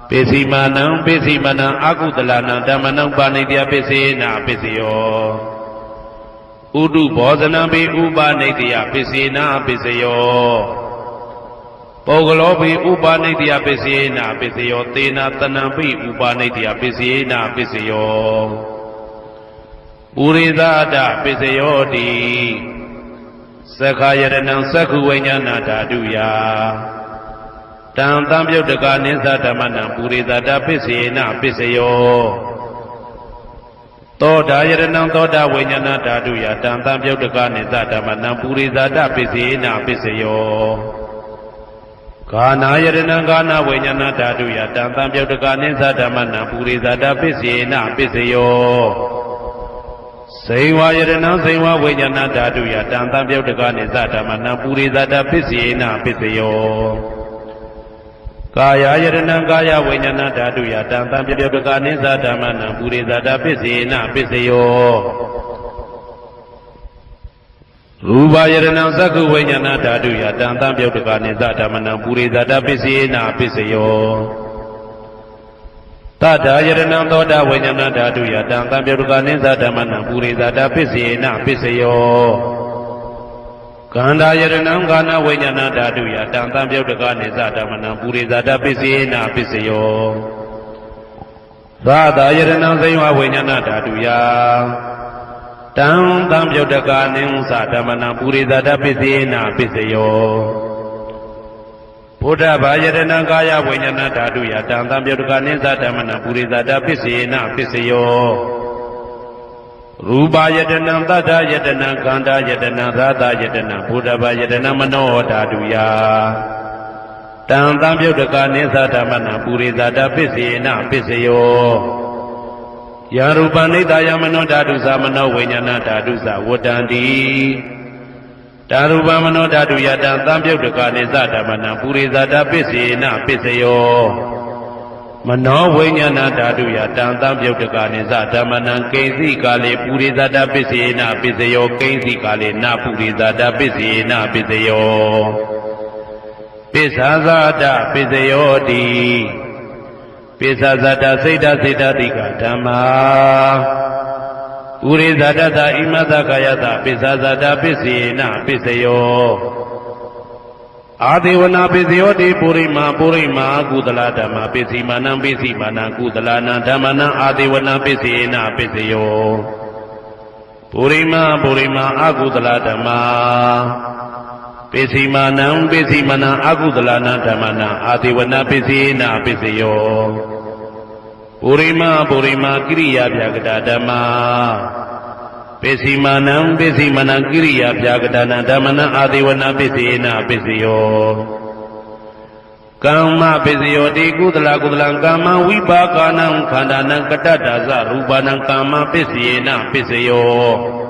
ပိစီမာနံပိစီမာနံအကုသလနာဓမ္မနံပါဏိတယပိစေနာပိစယောဥဒုဘောဇနံပိဥပါဏိတယပိစေနာပိစယောပုဂ္ဂလောပိဥပါဏိတယပိစေနာပိစယောသေနာတနံပိဥပါဏိတယပိစေနာပိစယောပုရိသဒပိစယောတိသက္ခာယရဏံသက္ခုဝိညာဏဓာတုယတံသံပြုတ်တကနိသဓမ္မနံပုရိသဒပိစေနာပိစယောသောတာယရဏံသောတာဝိညာဏဓာတုယတံသံပြုတ်တကနိသဓမ္မနံပုရိသဒပိစေနာပိစယောဂာနာယရဏံဂာနာဝိညာဏဓာတုယတံသံပြုတ်တကနိသဓမ္မနံပုရိသဒပိစေနာပိစယောဇိဝယရဏံဇိဝဝိညာဏဓာတုယတံသံပြုတ်တကနိသဓမ္မနံပုရိသဒပိစေနာပိစယောကာယယရဏံကာယဝိညာဏဓာတုယတံသံပြုတ်တကနိသဓမ္မနံပုရိသဒပိစေနာပိစယောရူပယရဏံသက္ခုဝိညာဏဓာတုယတံသံပြုတ်တကနိသဓမ္မနံပုရိသဒပိစေနာပိစယောသတ္တယရဏံသောတာဝိညာဏဓာတုယတံသံပြုတ်တကနိသဓမ္မနံပုရိသဒပိစေနာပိစယောကန္တာယရဏံကာနဝိညာဏဓာတုယတံသံပြုတ်တကနိသဓမ္မနံပုရိသဒပိစေနာပိစယောသာသာယရဏံဇိဝဝိညာဏဓာတုယတံသံပြုတ်တကနိသဓမ္မနံပုရိသဒပိစေနာပိစယောဘုဒ္ဓဘာယရဏံကာယဝိညာဏဓာတုယတံသံပြုတ်တကနိသဓမ္မနံပုရိသဒပိစေနာပိစယောရူပယတနာသတ္တယတနာခန္ဓာယတနာသာသယတနာဘုဒ္ဓဘာယတနာမနောဓာတုယတံသံပြုတ်တကနိသဓမ္မနံပုရိသဒပိစေနာပိစယောယရူပနိတယမနောဓာတုသမနောဝိညာဏဓာတုသဝတ္တန္တိဓာရူပမနောဓာတုယတံသံပြုတ်တကနိသဓမ္မနံပုရိသဒပိစေနာပိစယောမနောဝိညာဏဓာတုယတံသံပြုတ်တကနိသဓမ္မနံကိဉ္စီကာလေပုရိသဒပိစေနာပိစယောကိဉ္စီကာလေနပုရိသဒပိစေနာပိစယောပိစ္ဆာဇာတပိစယောတိပိစ္ဆာဇာတစိတ်တစိတ်တတိကဓမ္မာဥရိဇာတသဣမသကာယသပိစ္ဆာဇာတပိစေနာပိစယောအာဒေဝနာပိစယောတိပုရိမာပုရိမာကုသလဓမ္မပိစီမာနံပိစီမာနံကုသလနာဓမ္မနံအာဒေဝနာပိစေနာပိစယောပုရိမာပုရိမာအကုသလဓမ္မာပိစီမာနံပိစီမာနံအကုသလနာဓမ္မနံအာဒေဝနာပိစေနာပိစယောပုရိမာပုရိမာကိရိယာပြကတာဓမ္မာပိစီမာနံပိစီမာနံကိရိယာပြကတာနာဓမ္မနံအာဒေဝနာပိစေနာပိစယောကမ္မပိစယောတိကုသလကုသလံကာမဝိပါကနံခန္ဓာနံကတ္တဒါဇရူပနံကာမပိစေနာပိစယော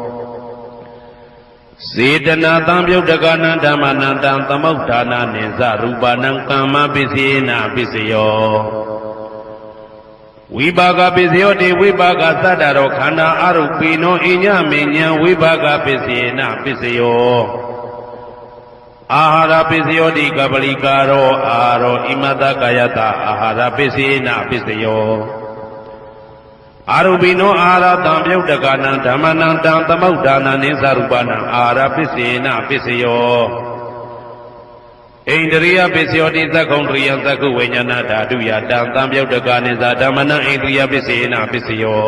စေတနာသံပြုတ်တကနံဓမ္မနံတံသမုဋ္ဌာနာနိသရူပနံကာမပိစေနာပိစယောဝိပါကပိစယောတိဝိပါကသတ္တရောခန္ဓာအရုပိနောအညမေညံဝိပါကပိစေနာပိစယောအာဟာရပိစယောတိကပလိကာရောအာရောဣမတကာယတအာဟာရပိစေနာပိစယောအာရုပိနောအာဟာရတံပြုတ်တကနံဓမ္မနံတံသမုဋ္ဌာနာနိသရူပနံအာဟာရပိစေနာပိစယောဣန္ဒရိယပိစယောတိသက္ကုံတရိယသက္ကုဝိညာဏဓာတုယတံသံပြုတ်တကနိသဓမ္မနံဣန္ဒရိယပိစေနာပိစယော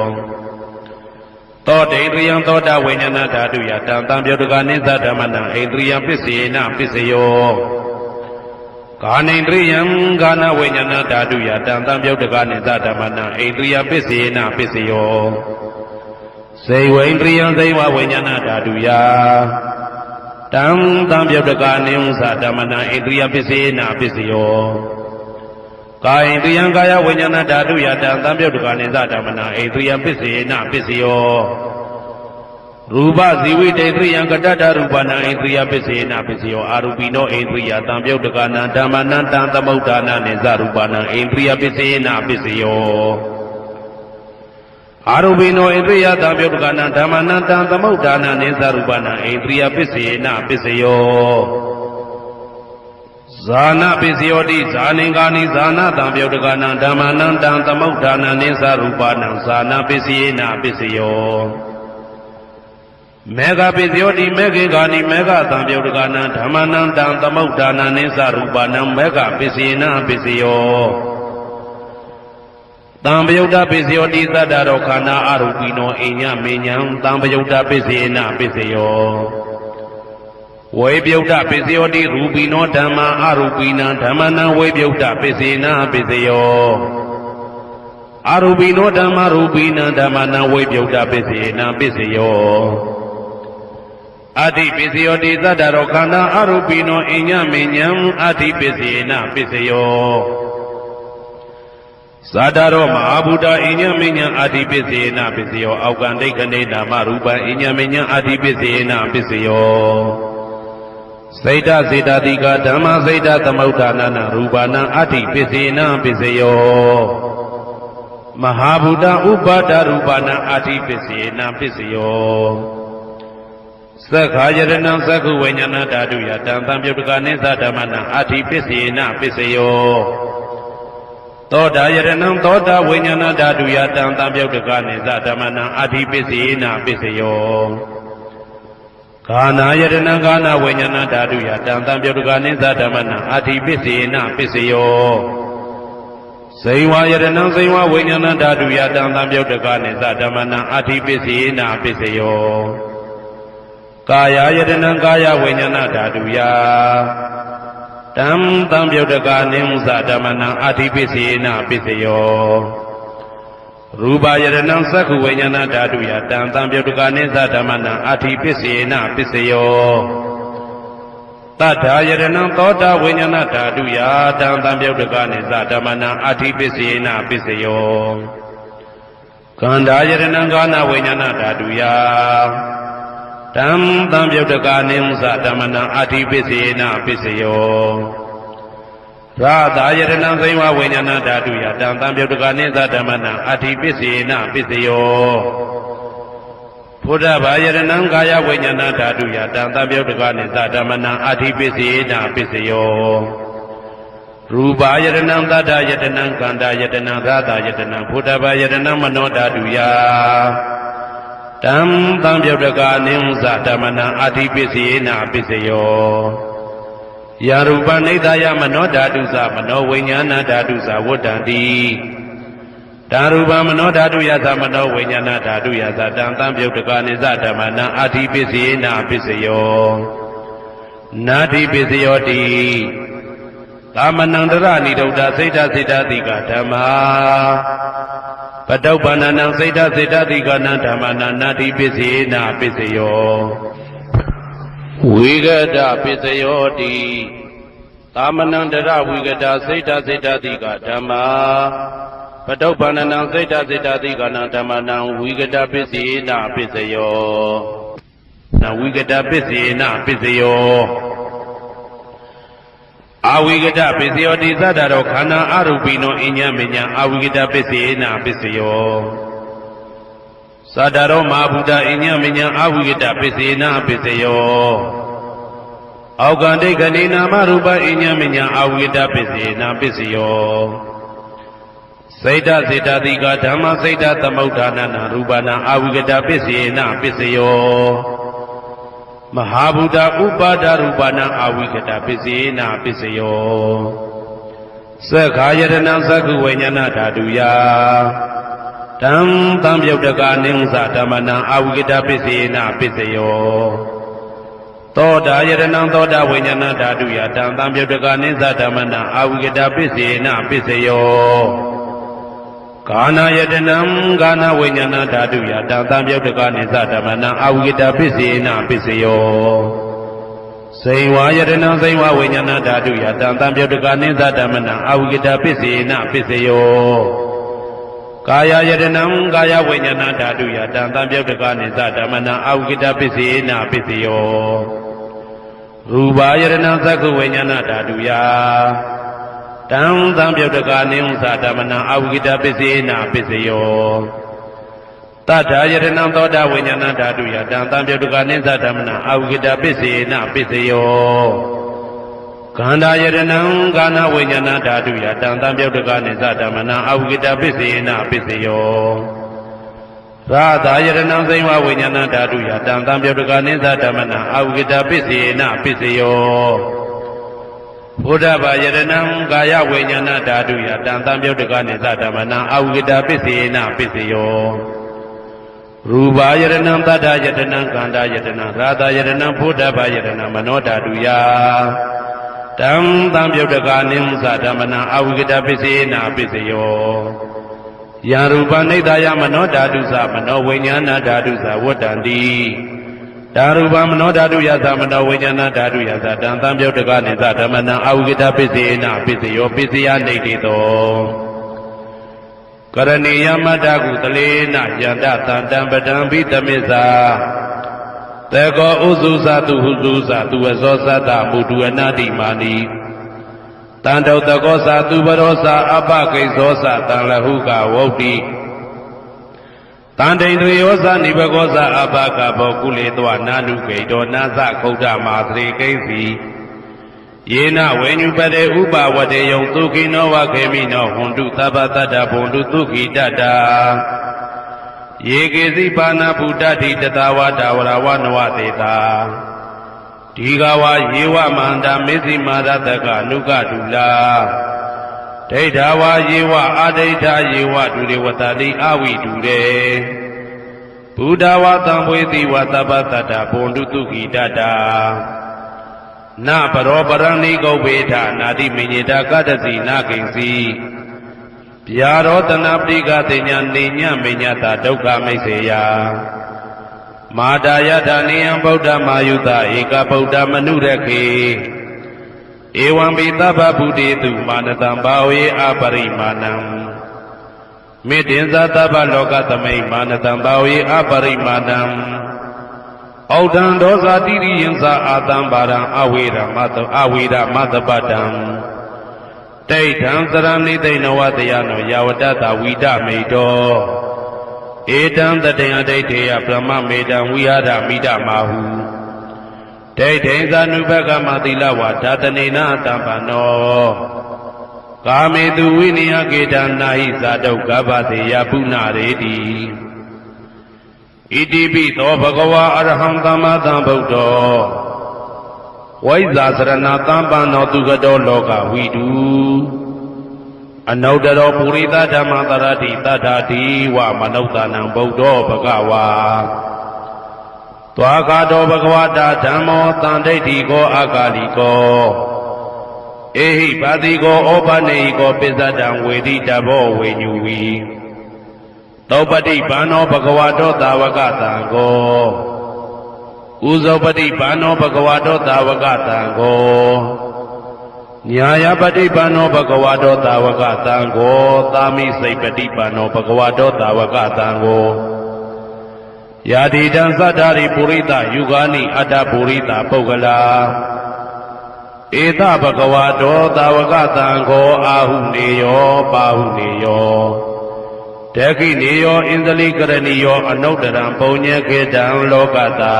သောတေန္ဒရိယသောတာဝိညာဏဓာတုယတံသံပြုတ်တကနိသဓမ္မနံဣန္ဒရိယပိစေနာပိစယောကာနိန္ဒရိယံကာနဝိညာဏဓာတုယတံသံပြုတ်တကနိသဓမ္မနံဣန္ဒရိယပိစေနာပိစယောဇေဝိန္ဒရိယံဇေဝဝိညာဏဓာတုယတံသံပြုတ်တကနိဥ္စဓမ္မနံဣန္ဒရိယပိစေနာပိစယော ကာယတိယံကာယဝိညာဏဓာတုယတံသံပြုတ်တကနိသဓမ္မနာဣတိယံပစ္စေနပစ္စယောရူပဇီဝိတေတိယံကတ္တရူပနာဣတိယပစ္စေနပစ္စယောအာရူပိနောဣတိယသံပြုတ်တကနံဓမ္မနံတံသမုဋ္ဌာနနိသရူပနာဣတိယပစ္စေနပစ္စယောအာရူပိနောဣတိယသံပြုတ်တကနံဓမ္မနံတံသမုဋ္ဌာနနိသရူပနာဣတိယပစ္စေနပစ္စယောဇာနာပစ္စယောတိဇာနင်္ဂာနိဇာနာတံပြုတ်တကနံဓမ္မနံတံသမုဋ္ဌာနနိသရူပနာဇာနာပစ္စယေနပစ္စယောမေဃပစ္စယောတိမေခေဂာနိမေဃတံပြုတ်တကနံဓမ္မနံတံသမုဋ္ဌာနနိသရူပနာမေဃပစ္စယေနပစ္စယောတံပယုတ်တပစ္စယောတိသတ္တရောခန္ဓာအရူပိနောအိညမေညံတံပယုတ်တပစ္စယေနပစ္စယောဝေပြုတ်တပစ္စယောတိရူပိနောဓမ္မာအရူပိနံဓမ္မနံဝေပြုတ်တပစ္စေနပစ္စယောအရူပိနောဓမ္မာရူပိနံဓမ္မနံဝေပြုတ်တပစ္စေနပစ္စယောအတိပစ္စယောတိသတ္တရောခန္ဓာအရူပိနောအိညမေညံအတိပစ္စေနပစ္စယောသတ္တရောမဟာဗုဒ္ဓအိညမေညံအတိပစ္စေနပစ္စယောအောက်ကံဒိဋ္ဌနေနာမရူပံအိညမေညံအတိပစ္စေနပစ္စယောစိတ်တစေတတိကဓမ္မစိတ်တသမုဋ္ဌာနနာရူပနာအဋ္ဌိပစ္စေနပစ္စယောမဟာဗုဒ္ဓဥပါဒရူပနာအဋ္ဌိပစ္စေနပစ္စယောသက္ခာယရဏံသက္ခုဝိညာဏဓာတုယတံသံပြုတ်တကနိသဓမ္မနာအဋ္ဌိပစ္စေနပစ္စယောသောတာယရဏံသောတာဝိညာဏဓာတုယတံသံပြုတ်တကနိသဓမ္မနာအဋ္ဌိပစ္စေနပစ္စယောခာနာယတနာခာနာဝိညာဏဓာတုယတံသံပြုတ်တကနိသဓမ္မနာအဋ္ဌိပစ္စေနပစ္စယောဇိဝယတနာဇိဝဝိညာဏဓာတုယတံသံပြုတ်တကနိသဓမ္မနာအဋ္ဌိပစ္စေနပစ္စယောကာယယတနာကာယဝိညာဏဓာတုယတံသံပြုတ်တကနိသဓမ္မနာအဋ္ဌိပစ္စေနပစ္စယောရူပယရဏံသက္ခုဝိညာဏဓာတုယတံသံပြုတ်တကနိသဓမ္မနံအဋ္ဌိပစ္စေနပစ္စယောတတ္ထာယရဏံသောတာဝိညာဏဓာတုယတံသံပြုတ်တကနိသဓမ္မနံအဋ္ဌိပစ္စေနပစ္စယောခန္ဓာယရဏံကာဏဝိညာဏဓာတုယတံသံပြုတ်တကနိသဓမ္မနံအဋ္ဌိပစ္စေနပစ္စယောရာသာယရဏံဇိဝဝိညာဏဓာတုယတံသံပြုတ်တကနိသဓမ္မနံအဋ္ဌိပစ္စေနပစ္စယောဘုဒ္ဓဘာယရဏံကာယဝိညာဏဓာတုယတံသံပြုတ်တကနိသဓမ္မနံအဋ္ဌိပစ္စေနပစ္စယောရူပယရဏံသတ္တယတနံကန္တာယတနံရာသာယတနံဘုဒ္ဓဘာယရဏံမနောဓာတုယတံသံပြုတ်တကနိသဓမ္မနံအဋ္ဌိပစ္စေနပစ္စယောယာရူပနိဒာယမနောဓာတုသမနောဝိညာဏဓာတုသဝတ္တံတိဓာရူပမနောဓာတုယသမနောဝိညာဏဓာတုယသတံသံပြုတ်တကနိသဓမ္မနံအဋ္ဌိပစ္စေနပစ္စယောနာတိပစ္စယောတိသမနံတရဏိဒုဒ္ဒစိတ်တစေတတိကဓမ္မာပတုပ္ပန္နံစိတ်တစေတတိကနံဓမ္မနံနာတိပစ္စေနပစ္စယောဝိဂဒပစ္စယောတိသမနံတရဝိဂဒစိတ်တစေတတိကဓမ္မာပတုပ္ပန္နံစိတ်တစေတတိကနံဓမ္မနံဝိဂဒပစ္စေနပစ္စယောနဝိဂဒပစ္စေနပစ္စယောအဝိဂဒပစ္စယောတိသတ္တရောခန္ဓာအရူပိနောအညမညအဝိဂဒပစ္စေနပစ္စယောသတ္တရောမဟာဗုဒ္ဓအညမညအဝိဂဒပစ္စေနပစ္စယောအောက်ကံဒိဋ္ဌနေနာမရူပအညမညအဝိဂဒပစ္စေနပစ္စယောစိတ်တစေတတိကဓမ္မစိတ်တသမုဋ္ဌာနနာရူပနာအဝိဂဒပစ္စေနပစ္စယောမဟာဗုဒ္ဓဥပါဒရူပနာအဝိကတပစ္စေနပစ္စယောသက္ခာယရဏံသက္ခုဝိညာဏဓာတုယတံသံပြုတ်တကနိသဓမ္မနံအဝိကတပစ္စေနပစ္စယောသောတာယရဏံသောတာဝိညာဏဓာတုယတံသံပြုတ်တကနိသဓမ္မနံအဝိကတပစ္စေနပစ္စယောကာနာယတနံကာနာဝိညာဏဓာတုယတံသံပြုတ်တကနိသဓမ္မနံအဝိကတပစ္စေနပစ္စယောဇ စိန်ဝါယတနာစိန်ဝဝိညာဏဓာတုယတံတံပြုတ်တကနိသဓမ္မနံအာဝိကတပစ္စေနပစ္စယောကာယယတနံကာယဝိညာဏဓာတုယတံတံပြုတ်တကနိသဓမ္မနံအာဝိကတပစ္စေနပစ္စယောရူပယတနာသက္ခဝိညာဏဓာတုယတံတံပြုတ်တကနိဥ္စဓမ္မနံအာဝိကတပစ္စေနပစ္စယောတတ္ထာယတနံသောတာဝိညာဏဓာတုယတံတံပြုတ်တကနိသဓမ္မနံအာဝိကတပစ္စေနပစ္စယောခန္ဓာယတနံကာဏဝိညာဏဓာတုယတံတံပြုတ်တကနိသဓမ္မနံအာဝိကတပစ္စေနပစ္စယောရာသာယတနံစိန်ဝဝိညာဏဓာတုယတံတံပြုတ်တကနိသဓမ္မနံအာဝိကတပစ္စေနပစ္စယောဘုဒ္ဓဘာယတနံကာယဝိညာဏဓာတုယတံတံပြုတ်တကနိသဓမ္မနံအာဝိကတပစ္စေနပစ္စယောရူပယတနံတတ္တယတနံကန္တာယတနံရာသယတနံဘုဒ္ဓဘာယတနံမနောဓာတုယတံတံပြုတ်တကနိဥ္စဓမ္မနံအာဝိကတပစ္စေနပစ္စယောယံရူပနိဒာယမနောဓာတုသမနောဝိညာဏဓာတုသဝတ္တန္တိဓာရူပမနောဓာတုယသမနောဝိညာဏဓာတုယသတံတံပြုတ်တကနိသဓမ္မနံအာဝိကတပစ္စေနပစ္စယောပစ္စယနိဋ္ဌိတောကရဏီယမတ္တကုတလေနယန္တတံတံပဒံဘိတမိစ္ဆာတေကောဥစုသတုဟုစုသတုဝဇောသတ္တမုတုအနာတိမာနိတန္တောတကောသတုဘရောသအပကိစ္စောသတံလဟုကဝုတ်တိတန္တိန္ဒြေယောသနိဘကောသအပကဘောကုလေတောနာနုဂိတောနာသခုဒ္ဓမာသရေကိဉ္စီယေနဝေညုပတေဥပဝတေယံသုခိနောဝခေမိနောဟွန်တုသဗ္ဗတတ္တဘုံတုသုခိတတ္တာယေကေစီပါဏဗုဒ္ဓတိတတဝတာဝရဝနဝတေတာဒီဃဝယေဝမန္တမေဇိမာရတကအနုကတုလာဒိဋ္ဌဝယေဝအာဒိဋ္ဌယေဝဒုရေဝတတိအဝိတုရေဘုဒ္ဓဝသံဝေတိဝသဗ္ဗတတ္တဘုံတုသုခိတတ္တာနပရောပရဏိကုပ္ပေထနာတိမညေတာကတ္တစီနာကိဉ္စီဗျာရောတနာပရိကတိညာနေညမေညတာဒုက္ခမိတ်စေယမာတာယထာနိယံဗုဒ္ဓမာယုတဧကဗုဒ္ဓမနုရခေဧဝံပိသဗ္ဗဗုတေတုမာနတံဘာဝေအပရိမာဏံမေတ္တင်္ဇသဗ္ဗလောကသမိမာနတံဘာဝေအပရိမာဏံဩဒံဒောဇာတိရိယံသာအာတံပါရံအဝေရမတပတံဒိဋ္ဌံသရဏိသိဏဝတယနောယဝတ္တတဝိဒမေတောဧတံတတေယဒိဋ္ဌေယဗြဟ္မမေတံဝိဟာရမိဒမာဟုဒိဋ္ဌိသနုဘကမသီလဝါဓာတနေနအတံပနောကာမေတုဝိနိယကေတနာဟိဇာတုကဗ္ဗတေယပုဏ္ဏရေတိဣတိပိသောဘဂဝါအရဟံသမ္မာသမ္ဗုဒ္ဓောဝိဇ္ဇာစရဏသမ္ပန္နောသူကတောလောကဝိတုအနုတ္တရောပုရိသဓမ္မတရတိတတ္ထာတိဝမနုဿာနံဗုဒ္ဓောဘဂဝါသွားကာတောဘဂဝတာဓမ္မောတန်ဒိဋ္ဌိကောအာဂါလိကောဧဟိပါတိကောဩပနေဟိကောပိစ္ဆတံဝေတိတဘောဝေညူဝီသောပတိဘာနောဘဂဝတောသာဝကတံကောဥဇောပတိဘာနောဘဂဝတောသာဝကတံကောညာယပတိဘာနောဘဂဝတောသာဝကတံကောသာမိစိတ်ပတိဘာနောဘဂဝတောသာဝကတံကောယာတိတံသတ္တာရိပုရိသယုဂာနိအတ္တပုရိသပုဂ္ဂလာဧတဘဂဝတောသာဝကတံကောအာဟုနေယောပါဟုနေယောတခိနေယောဣန္ဒလိကရဏီယောအနုတ္တရံပုံညေကေတံလောကတာ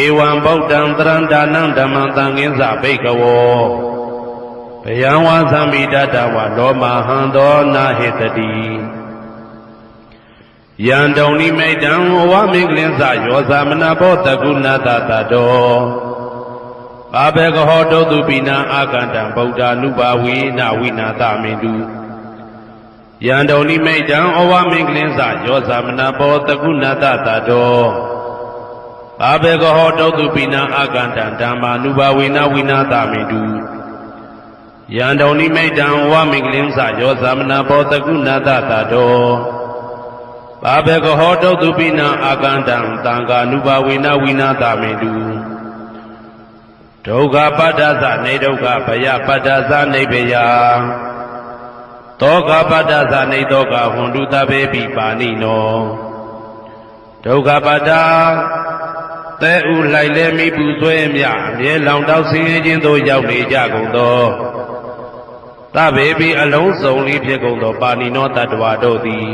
ဧဝံဗုဒ္ဓံတရံဒါနံဓမ္မံသံဃိဉ္စဘိကဝောဘယံဝါသံမိတတဝလောမဟံသောနာဟေတတိယံတုံနိမိတံဝမင်္ဂလင်းစယောသမနာဘောတကုဏတတတောဘာဘေကဟောတုတုပိနာအာကန္တံဗုဒ္ဓ ानु ဘာဝေနဝိနာသမေတုယံတုံနိမိတံဩဝမင်္ဂလင်းစယောသမနာဘောတကုဏတတတောဘာဘေကဟောတုတုပိနာအာကန္တံဓမ္မာ ानु ဘာဝေနဝိနာသမေတုယံတုံနိမိတံဩဝမင်္ဂလင်းစယောသမနာဘောတကုဏတတတောဘာဘေကဟောတုတုပိနာအာကန္တံသံဃာ ानु ဘာဝေနဝိနာသမေတု ဒုက္ခပတ္တသနေဒုက္ခဘယပတ္တသနေဘယသောကပတ္တသနေသောကဟွန်တုတဘေပိပါဏိနောဒုက္ခပတ္တသဲဥလိုက်လဲမိပူဆွဲမြအမြဲလောင်တောက်ဆင်းရဲခြင်းသို့ရောက်နေကြကုန်သောသဗ္ဗေပိအလုံးစုံလေးဖြစ်ကုန်သောပါဏိနောတတ္တဝါတို့သည်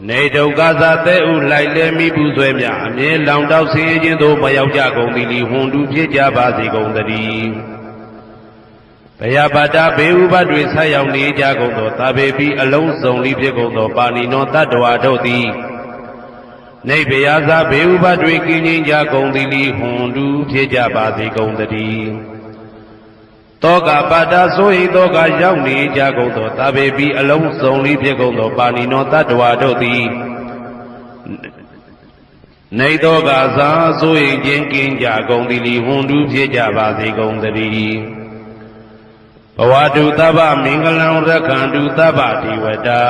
နေဒုက္ခသာသဲဥလိုက်လဲမိပူဆွဲမြအမြဲလောင်တောက်ဆင်းရဲခြင်းသို့မရောက်ကြကုန်သည်လီဟွန်တုဖြစ်ကြပါစေကုန်သတည်းဘယပတ္တဘေဥပတွေဆက်ရောက်နေကြကုန်သောသဗ္ဗေပိအလုံးစုံလေးဖြစ်ကုန်သောပါဏိနောတတ္တဝါတို့သည်နေဘယသာဘေဥပတွေကင်းငြိမ်းကြကုန်သည်လီဟွန်တုဖြစ်ကြပါစေကုန်သတည်းတောကပတ္တဆိုဟိတောကရောက်နေကြကုန်သောသဗ္ဗေပိအလုံးစုံလေးဖြစ်ကုန်သောပါဏိနောတတ္တဝါတို့သည်နေတောကသာဆိုဟိခြင်းကင်းကြကုန်သည်လီဟွန်တုဖြစ်ကြပါစေကုန်သတည်းဘဝတုသဗ္ဗမင်္ဂလံရက္ခန္တုသဗ္ဗတိဝတ္တာ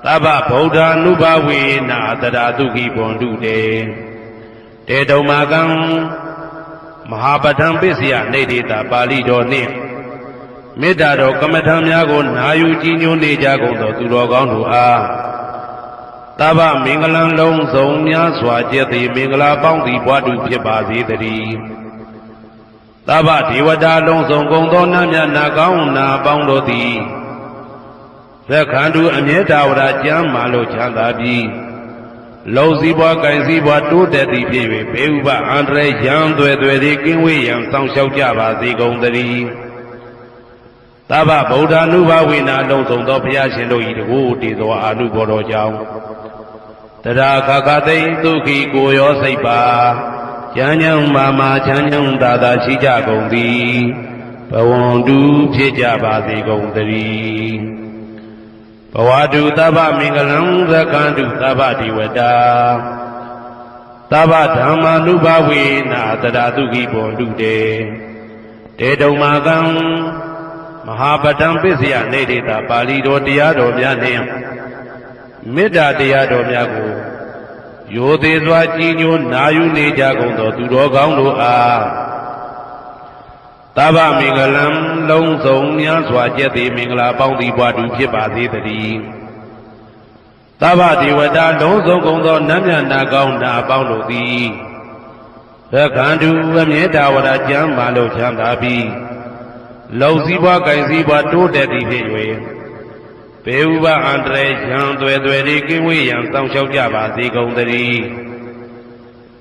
သဗ္ဗဗုဒ္ဓ ानु ဘဝေနာတရာတုခိဘွန်တုတေတုံမာကံမဟာပဋ္ဌံပစ္စယနေတိတာပါဠိတော်နှင့်မေတ္တာတော်ကမ္မထံများကိုနာယူကြည်ညိုနေကြကုန်သောသူတော်ကောင်းတို့အားသဗ္ဗမင်္ဂလံလုံးစုံများစွာကျက်သည်မင်္ဂလာပေါင်းသည်ဘွားတုဖြစ်ပါစေတည်းသဗ္ဗဒေဝတာလုံးစုံကုန်သောနတ်မြတ်နာကောင်းနာပေါင်းတို့သည်သက္ခန္တုအမြဲတာဝရကျမ်းမာလို့ချမ်းသာပြီးလုံစည်းပွားကင်စည်းပွားတိုးတက်သည်ဖြစ်၍ဘေဥပအန္တရာယ်ရန်သွဲသွဲသည်ကင်းဝေးရန်စောင့်ရှောက်ကြပါစေကုန်သတည်းသဗ္ဗဗုဒ္ဓ ानु ဘဝေနာလုံးစုံသောဘုရားရှင်တို့၏တကူတည်သောအာနုဘော်တော်ကြောင့်တရာခခသိဒုက္ခိကိုရောစိတ်ပါချမ်းချမ်းမာမာချမ်းချမ်းသာသာရှိကြကုန်သည်ဘဝန္တုဖြစ်ကြပါစေကုန်သတည်းဘဝတုသဗ္ဗမင်္ဂလံသက္ကန္တုသဗ္ဗတိဝတ္တာသဗ္ဗဓမ္မာနုဘဝေနာတရာတုခိဘွန်တုတေတုံမာကံမဟာပဋ္ဌံပစ္စယနေတိတာပါဠိတော်တရားတော်များနှင့်မေတ္တာတရားတော်များကိုရိုသေစွာကြည်ညိုနာယူနေကြကုန်သောသူတော်ကောင်းတို့အားသဗ္ဗမင်္ဂလံလုံးစုံများစွာကျက်သည်မင်္ဂလာပေါင်းသည်ဘွားတူဖြစ်ပါစေတည်းသဗ္ဗဒေဝတာလုံးစုံကုန်သောနတ်မြတ်နာကောင်းနာပေါင်းတို့သည်သက္ခန္တုအမြဲတာဝရကျမ်းမာလို့ချမ်းသာပြီးလုံစည်းပွားကင်စည်းပွားတိုးတက်သည်ဖြစ်၍ဘေဥပအန္တရာယ်ရန်သွဲသွဲသည်ကင်းဝေးရန်စောင့်ရှောက်ကြပါစေကုန်သတည်း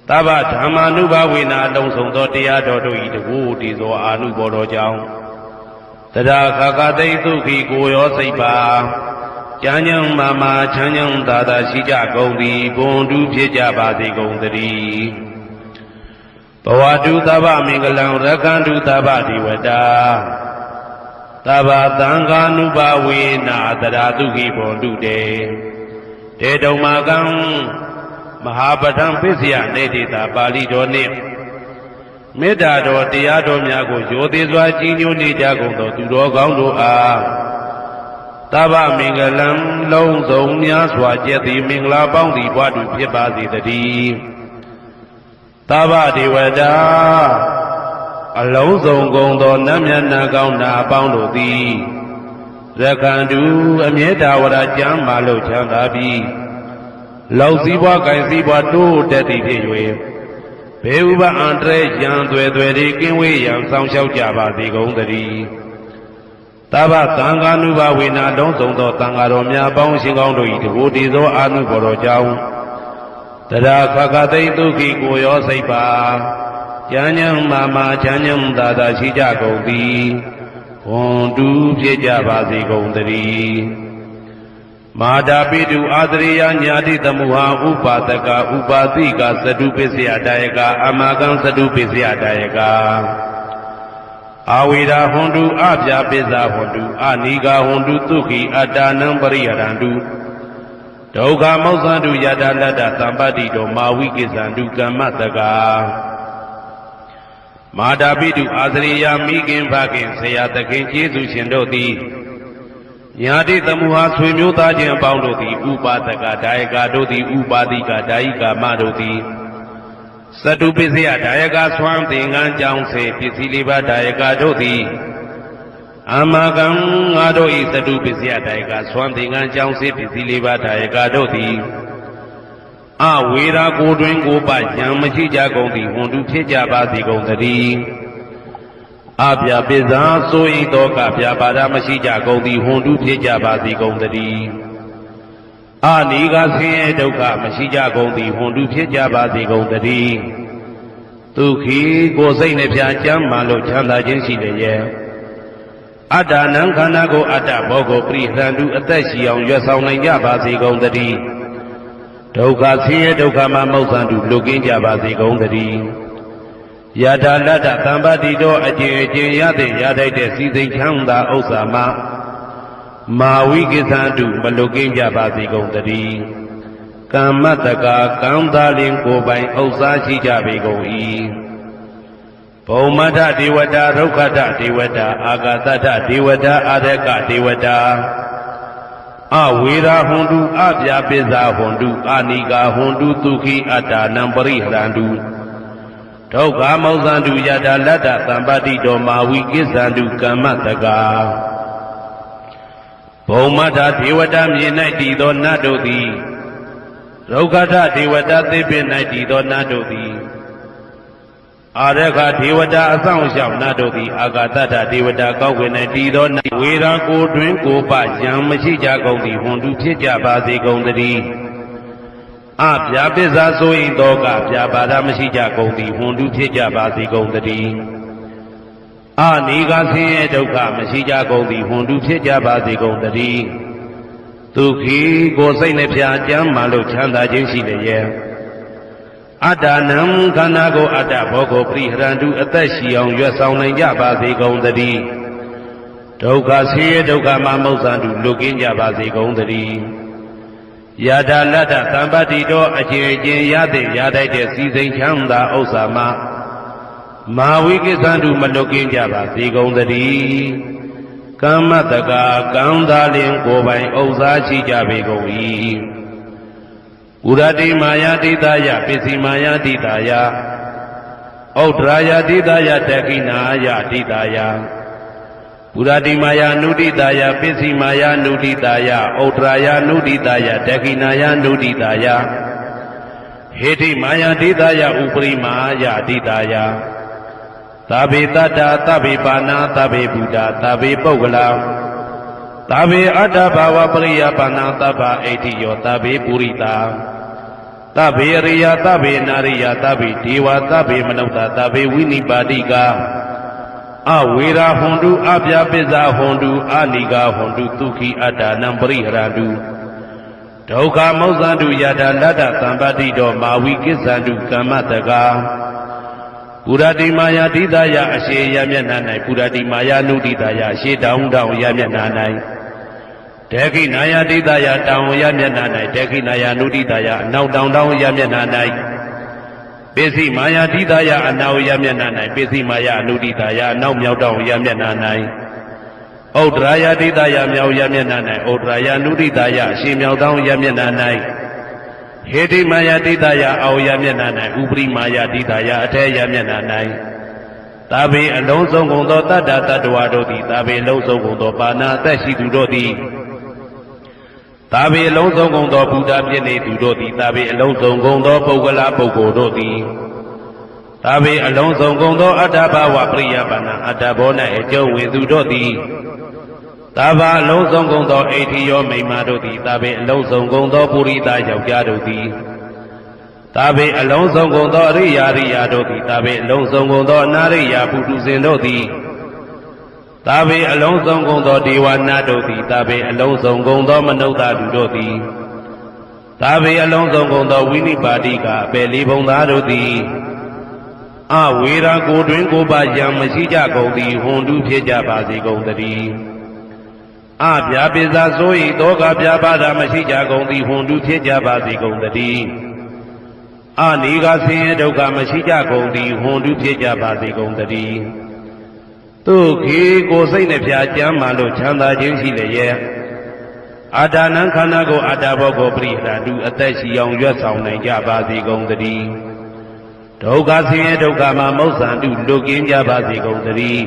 သဗ္ဗဓမ္မာနုဘဝေနာလုံးစုံသောတရားတော်တို့၏တကူတည်သောအာနုဘော်တော်ကြောင့်တရာခခသိဒုက္ခိကိုရောစိတ်ပါချမ်းချမ်းမာမာချမ်းချမ်းသာသာရှိကြကုန်သည်ဘွန်တုဖြစ်ကြပါစေကုန်သတည်းဘဝတုသဗ္ဗမင်္ဂလံရက္ခန္တုသဗ္ဗတိဝတ္တာသဗ္ဗသံဃာနုဘဝေနာတရာတုခိဘွန်တုတေတုံမာကံမဟာပဋ္ဌံပစ္စယနေတိတာပါဠိတော်နှင့်မေတ္တာတော်တရားတော်များကိုရိုသေစွာကြည်ညိုနေကြကုန်သောသူတော်ကောင်းတို့အားသဗ္ဗမင်္ဂလံလုံးစုံများစွာကျက်သည်မင်္ဂလာပေါင်းသည်ဘွားတူဖြစ်ပါစေတည်းသဗ္ဗဒေဝတာအလုံးစုံကုန်သောနတ်မြတ်နာကောင်းနာပေါင်းတို့သည်သက္ခန္တုအမြဲတာဝရကျမ်းမာလို့ချမ်းသာပြီးလောက်စည်းပွားကင်စည်းပွားတိုးတက်သည်ဖြစ်၍ဘေဥပအန္တရာယ်ရန်သွဲသွဲသည်ကင်းဝေးရန်စောင့်ရှောက်ကြပါစေကုန်သတည်းသဗ္ဗသံဃာနုဘဝေနာလုံးစုံသောသံဃာတော်များပေါင်းရှင်ကောင်းတို့၏တကူတည်သောအာနုဘော်တော်ကြောင့်တရာခခသိဒုက္ခိကိုရောစိတ်ပါချမ်းချမ်းမာမာချမ်းချမ်းသာသာရှိကြကုန်သည်ဘွန်တုဖြစ်ကြပါစေကုန်သတည်းမာတာပိတုအာသရိယညာတိသမုဟာဥပါဒကဥပါတိကသတုပစ္စယတာယကအမကံသတုပစ္စယတာယကအာဝေရာဟွန်တုအပြာပစ္စာဟွန်တုအနိဂါဟွန်တုသုခိအတ္တနံပရိယရန္တုဒုက္ခမောက္ခန္တုယတာလတ္တသံပတ္တိတောမာဝိကိစ္ဆန္တုကမ္မတကမာတာပိတုအာသရိယမိခင်ဖခင်ဆရာသခင်ကျေးဇူးရှင်တို့သည်ညာတိသမုဟာဆွေမျိုးသားချင်းအပေါင်းတို့သည်ဥပါဒကဒါယကတို့သည်ဥပါတိကဒါယိကာမတို့သည် စတုပစ္စယဒါယကဆွမ်းသင်္ကန်းကြောင့်စေပစ္စည်းလေးပါးဒါယကတို့သည်အမကံငါတို့ဤစတုပစ္စယဒါယကဆွမ်းသင်္ကန်းကြောင့်စေပစ္စည်းလေးပါးဒါယကတို့သည်အဝေရာကိုတွင်ကိုပယံမရှိကြကုန်သည်ဝန်တုဖြစ်ကြပါစေကုန်သတည်းအပြာပိဇာဆိုဤတောကပြာပါဒမရှိကြကုန်သည်ဝန်တုဖြစ်ကြပါစေကုန်သတည်းအာနိကဆင်းရဲဒုက္ခမရှိကြကုန်သည်ဝန်တုဖြစ်ကြပါစေကုန်သတည်းဒုက္ခိကိုယ်စိတ်နှပြကျမ်းမာလို့ချမ်းသာခြင်းရှိတယ်ရဲ့အတ္တနံခန္ဓာကိုအတ္တဘောကိုပရိဟရန္တုအသက်ရှိအောင်ရွတ်ဆောင်နိုင်ကြပါစေကုန်သတည်းဒုက္ခဆင်းရဲဒုက္ခမှမဟုတ်ဆန်တုလွတ်ကင်းကြပါစေကုန်သတည်းယထာလတ္တသံပါတိတော်အကျင့်အကျင့်ရတဲ့ရထိုက်တဲ့စီစိန်ချမ်းသာဥစ္စာမှမာဝိကိသန္တုမလွတ်ကင်းကြပါစေကုန်သတည်းကမ္မတကာကံသာလင်ကိုယ်ပိုင်ဥစ္စာရှိကြပေကုန်၏ဘုံမထဒေဝတာဒုက္ခတဒေဝတာအာဂတတဒေဝတာအာရကဒေဝတာအဝေရာဟွန်တုအပြာပိဇာဟွန်တုအာနိကာဟွန်တုဒုက္ခိအတ္တနံပရိဟရန္တုဒုက္ခမောဇန္တုယတာလတ္တသံပါတိတော်မာဝိကိစ္ဆန္တုကမ္မတကာဘုံမထဒေဝတာမြေ၌တည်သောနတ်တို့သည်ဒုက္ခတဒေဝတာသေပင်၌တည်သောနတ်တို့သည်အာရခဒေဝတာအဆောင်ရှောက်နတ်တို့သည်အာဂတတဒေဝတာကောက်ွယ်၌တည်သောနတ်ဝေရာကိုတွင်ကိုပယံမရှိကြကုန်သည်ဝန်တုဖြစ်ကြပါစေကုန်သတည်းအပြာပိဇာဆိုရင်တောကပြာပါဒမရှိကြကုန်သည်ဝန်တုဖြစ်ကြပါစေကုန်သတည်းအာနိကဆင်းရဲဒုက္ခမရှိကြကုန်သည်ဝန်တုဖြစ်ကြပါစေကုန်သတည်းဒုက္ခိကိုယ်စိတ်နှပြကျမ်းမာလို့ချမ်းသာခြင်းရှိလျက်အတ္တနံခန္ဓာကိုအတ္တဘောကိုပရိဟရန္တုအသက်ရှိအောင်ရွတ်ဆောင်နိုင်ကြပါစေကုန်သတည်းဒုက္ခဆင်းရဲဒုက္ခမှမဟုတ်ဆန်တုလွတ်ကင်းကြပါစေကုန်သတည်းယထာလတ္တသံပါတိတော်အကျင့်အကျင့်ရတဲ့ရထိုက်တဲ့စီစိန်ချမ်းသာဥစ္စာမှမာဝိကိသန္တုမလွတ်ကင်းကြပါစေကုန်သတည်းကမ္မတကာကံသာလင်ကိုယ်ပိုင်ဥစ္စာရှိကြပေကုန်၏ဥရတိမာယာတိတာယပစ္စည်းမာယာတိတာယဩဒရာယတိတာယတက္ခိနာယတိတာယဥရတိမာယာနုတိတာယပစ္စည်းမာယာနုတိတာယဩဒရာယနုတိတာယတက္ခိနာယနုတိတာယဟေတိမာယာတိတာယဥပရိမာယတိတာယသဗ္ဗေတတ္တသဗ္ဗေပါဏာသဗ္ဗေဗုဒ္ဓသဗ္ဗေပုဂ္ဂလာသဗ္ဗေအတ္တဘာဝပရိယပါဏာသဗ္ဗဣဋ္ဌိယောသဗ္ဗေပုရိတာသဗ္ဗေရိယသဗ္ဗေနာရိယသဗ္ဗေဒေဝသဗ္ဗေမနုဿသဗ္ဗေဝိနိပါတိကအဝေရာဟွန်တုအပြာပိဇာဟွန်တုအာနိကာဟွန်တုဒုက္ခိအတ္တနံပရိဟရန္တုဒုက္ခမောဇန္တုယထာလတ္တသံပါတိတော်မာဝိကိစ္ဆန္တုကမ္မတကာပုရတိမာယာတိတာယအရှိယမျက်နှာ၌ပုရတိမာယာနုတိတာယအရှိတောင်းတောင်းယမျက်နှာ၌ဒေခိနာယတိတာယတောင်းယမျက်နှာ၌ဒေခိနာယနုတိတာယအနောက်တောင်းတောင်းယမျက်နှာ၌ပိစိမာယာတိတာယအနောက်ယမျက်နှာ၌ပိစိမာယာနုတိတာယအနောက်မြောက်တောင်းယမျက်နှာ၌ဩဒရာယတိတာယမြောက်ယမျက်နှာ၌ဩဒရာယနုတိတာယအရှိမြောက်တောင်းယမျက်နှာ၌ဟေတိမာယာတိတာယအောယမျက်နှာ၌ဥပရိမာယာတိတာယအထေယမျက်နှာ၌သာဘေအလုံးစုံကုန်သောတတ္တတတ္တဝါတို့သည်သာဘေအလုံးစုံကုန်သောပါဏာအသက်ရှိသူတို့သည်သာဘေအလုံးစုံကုန်သောဘုဒ္ဓဖြစ်နေသူတို့သည်သာဘေအလုံးစုံကုန်သောပုဂ္ဂလပုဂ္ဂိုလ်တို့သည်သာဘေအလုံးစုံကုန်သောအတ္တဘာဝပရိယပါဏာအတ္တဘော၌အကျုံးဝင်သူတို့သည်သာဘာအလုံးစုံကုန်သောဣဋ္ဌိယောမိမ္မာတို့သည်သာဘေအလုံးစုံကုန်သောပုရိသယောက်ျားတို့သည်သာဘေအလုံးစုံကုန်သောအရိယာရိယာတို့သည်သာဘေအလုံးစုံကုန်သောအနာရိယာပုထုဇဉ်တို့သည်သာဘေအလုံးစုံကုန်သောဒေဝနာတို့သည်သာဘေအလုံးစုံကုန်သောမနုဿလူတို့သည်သာဘေအလုံးစုံကုန်သောဝိနိပါတိကအပေလေးဘုံသားတို့သည်အဝေရာကိုတွင်ကိုပါယံမရှိကြကုန်သည်ဟွန်တုဖြစ်ကြပါစေကုန်သတည်းအပြာပိဇာဆို၏တောကပြာပါဒမရှိကြကုန်သည်ဟွန်တုဖြစ်ကြပါစေကုန်သတည်းအနိကဆင်းရဲဒုက္ခမရှိကြကုန်သည်ဟွန်တုဖြစ်ကြပါစေကုန်သတည်းဒုက္ခိကိုယ်စိတ်နှပြကျမ်းမာလို့ချမ်းသာခြင်းရှိလျက်အာတာနံခန္ဓာကိုအတ္တဘောကိုပရိဟရန္တုအသက်ရှိအောင်ရွတ်ဆောင်နိုင်ကြပါစေကုန်သတည်းဒ ဒုက္ခဆင်းရဲဒုက္ခမှာမௌဆန္တုလွတ်ကင်းကြပါစေကုန်သတည်း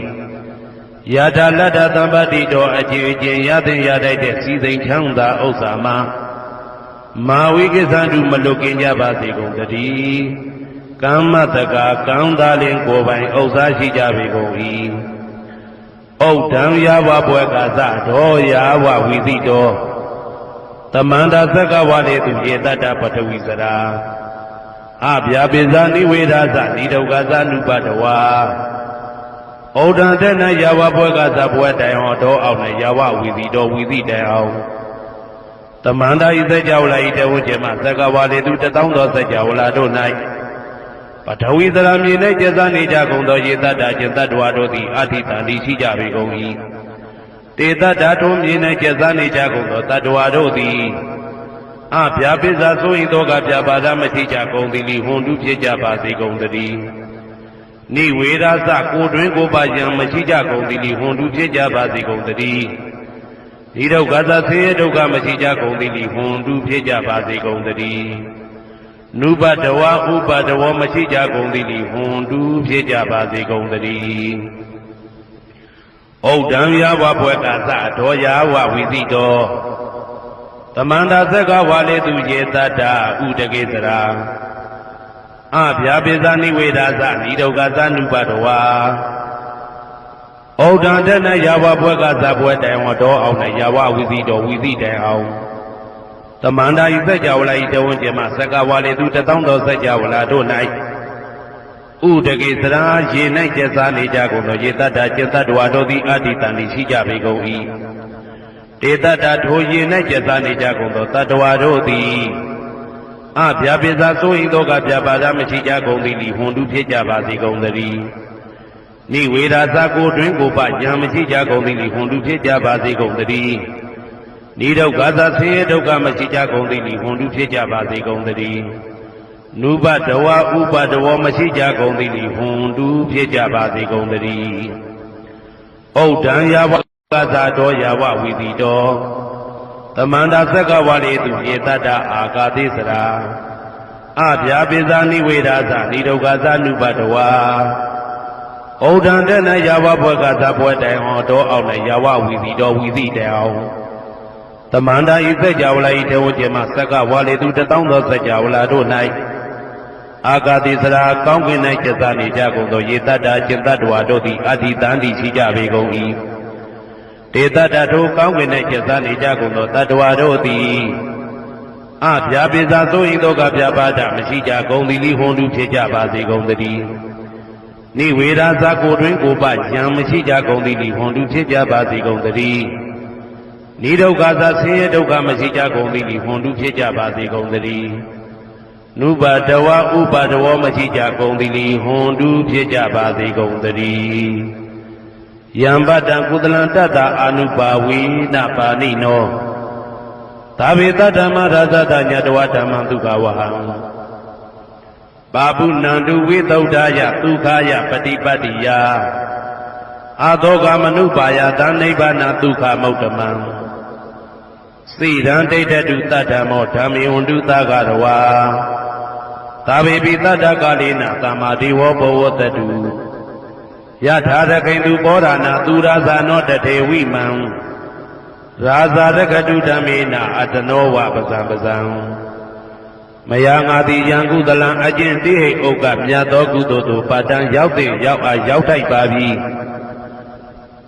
ယထာလတ္တသမ္ပတိတော်အခြေအကျင့်ရသင်ရတတ်တဲ့စီစိန်ချမ်းသာဥစ္စာမှာမာဝိကိသန္တုမလွတ်ကင်းကြပါစေကုန်သတည်းကမ္မတကာကံသာလင်ကိုယ်ပိုင်ဥစ္စာရှိကြပေကုန်၏ဩဒံယာဝဘွယ်ကာသဒောယာဝဝိသိတောသမန္တာသက္ကဝါလေသူယေတတ္တပထဝီစရာအဗျာပိဇာနိဝေဒာသနိဒုက္ခသနုပတဝါဩဒံတေနယာဝဘွယ်ကာသဘွယ်တိုင်ဟောတောအောင်နဲ့ယာဝဝိသိတောဝိသိတိုင်အောင်သမန္တာဤသကြဝဠာဤတဝကျမသက္ကဝါလေသူတသောသောသကြဝဠာတို့၌ပထဝီသရမြေ၌ကျသနေကြကုန်သောယေတ္တကျင်တ္တဝါတို့သည်အဋ္ဌိတံတိရှိကြပေကုန်၏တေတ္တထုံးမြေ၌ကျသနေကြကုန်သောတတ္တဝါတို့သည်အဗျာပိဇာဆိုရင်သောကဗျာပါဒမရှိကြကုန်သည်လိဟွန်တုဖြစ်ကြပါစေကုန်သတည်းနိဝေဒသကိုတွင်ကိုပါယံမရှိကြကုန်သည်လိဟွန်တုဖြစ်ကြပါစေကုန်သတည်းဒီဒုက္ခသဆင်းရဲဒုက္ခမရှိကြကုန်သည်လိဟွန်တုဖြစ်ကြပါစေကုန်သတည်းနုပတဝဥပတဝမရှိကြကုန်သည်လိဟွန်တုဖြစ်ကြပါစေကုန်သတည်းဩဒံယာဝဘွယ်ကာသဒောယာဝဝိသိတောသမန္တာသက္ကဝါလေသူယေတတ္တဥဒကေသရာအဗျာပိဇာနိဝေဒာသနိဒုက္ခသနုပတဝါဩဒံတနယာဝဘွယ်ကာသဘွယ်တိုင်ဟောတောအောင်နဲ့ယာဝဝိသိတောဝိသိတိုင်အောင်သမန္တာဤသကြဝဠာဤတဝန်းကျမသက္ကဝါလေသူတသောသောသကြဝဠာတို့၌ဥဒကေသရာရေ၌ကျက်စားနေကြကုန်သောယေတတ္တကျက်တ္တဝါတို့သည်အဋ္ဌိတံတိရှိကြပေကုန်၏တေတ္တထိုရေ၌ကျက်စားနေကြကုန်သောတတ္တဝါတို့သည်အဗျာပိဇာဆိုရင်သောကဗျာပါဒမရှိကြကုန်သည်လိဟွန်တုဖြစ်ကြပါစေကုန်သတည်းနိဝေဒာသကိုတွင်ကိုပယံမရှိကြကုန်သည်လိဟွန်တုဖြစ်ကြပါစေကုန်သတည်းနိဒုက္ခသဆင်းရဲဒုက္ခမရှိကြကုန်သည်လိဟွန်တုဖြစ်ကြပါစေကုန်သတည်းနုပတဝဥပတဝမရှိကြကုန်သည်လိဟွန်တုဖြစ်ကြပါစေကုန်သတည်းဩဒံယာဝကာသတောယာဝဝိသိတောသမန္တာသက္ကဝါလေသူယေတတ္တအာကာသေစရာအဗျာပိဇာနိဝေဒာသနိဒုက္ခသနုပတဝါဩဒံတေနယာဝဘွယ်ကာသဘွယ်တိုင်ဟောတောအောင်နဲ့ယာဝဝိသိတောဝိသိတိုင်အောင်သမန္တာဤသကြဝဠာဤတဝကျမသက္ကဝါလေသူတသောသောသကြဝဠာတို့၌အာကာတိစရာကောင်းကင်၌ကျသနေကြကုန်သောယေတတ္တကျင်တတ္တဝါတို့သည်အဋ္ဌိတံတိရှိကြပေကုန်၏တေတ္တထိုကောင်းကင်၌ကျသနေကြကုန်သောတတ္တဝါတို့သည်အဗျာပိဇာဆိုရင်သောကဗျာပါဒမရှိကြကုန်သည်လိဟွန်တုဖြစ်ကြပါစေကုန်သတည်းနိဝေဒာသကိုတွင်ကိုပယံမရှိကြကုန်သည်လိဟွန်တုဖြစ်ကြပါစေကုန်သတည်းနိဒုက္ခသဆင်းရဲဒုက္ခမရှိကြကုန်သည်လိဟွန်တုဖြစ်ကြပါစေကုန်သတည်းနုပတဝဥပတဝမရှိကြကုန်သည်လိဟွန်တုဖြစ်ကြပါစေကုန်သတည်းယံပတ္တံကုသလံတတ္တအာနုပါဝေနပါဏိနောသာဝေတဓမ္မရာဇတညတဝဓမ္မံဒုက္ခဝဟံပါပုဏ္ဏတုဝိသုဒ္ဓယဒုက္ခယပฏิပတ္တိယအာသောကမနုပါယသနိဗ္ဗာနဒုက္ခမௌတမံစိရံဒိဋ္ဌတုတတ္တမောဓမ္မေဝန္တုသကရဝါသာဝေပိတတ္တကာလေနသမ္မာဒေဝဘဝတတုယထာရခိန္တုပောဓာနာသူရာဇာနောတထေဝိမံရာဇာရကတုဓမ္မေနအတနောဝပဇံပဇံမယငါတိယံကုသလံအကျင့်တိဟိဥက္ကမြတ်သောကုသိုလ်တို့ပါတံရောက်တဲ့ရောက်အားရောက်ထိုက်ပါပြီ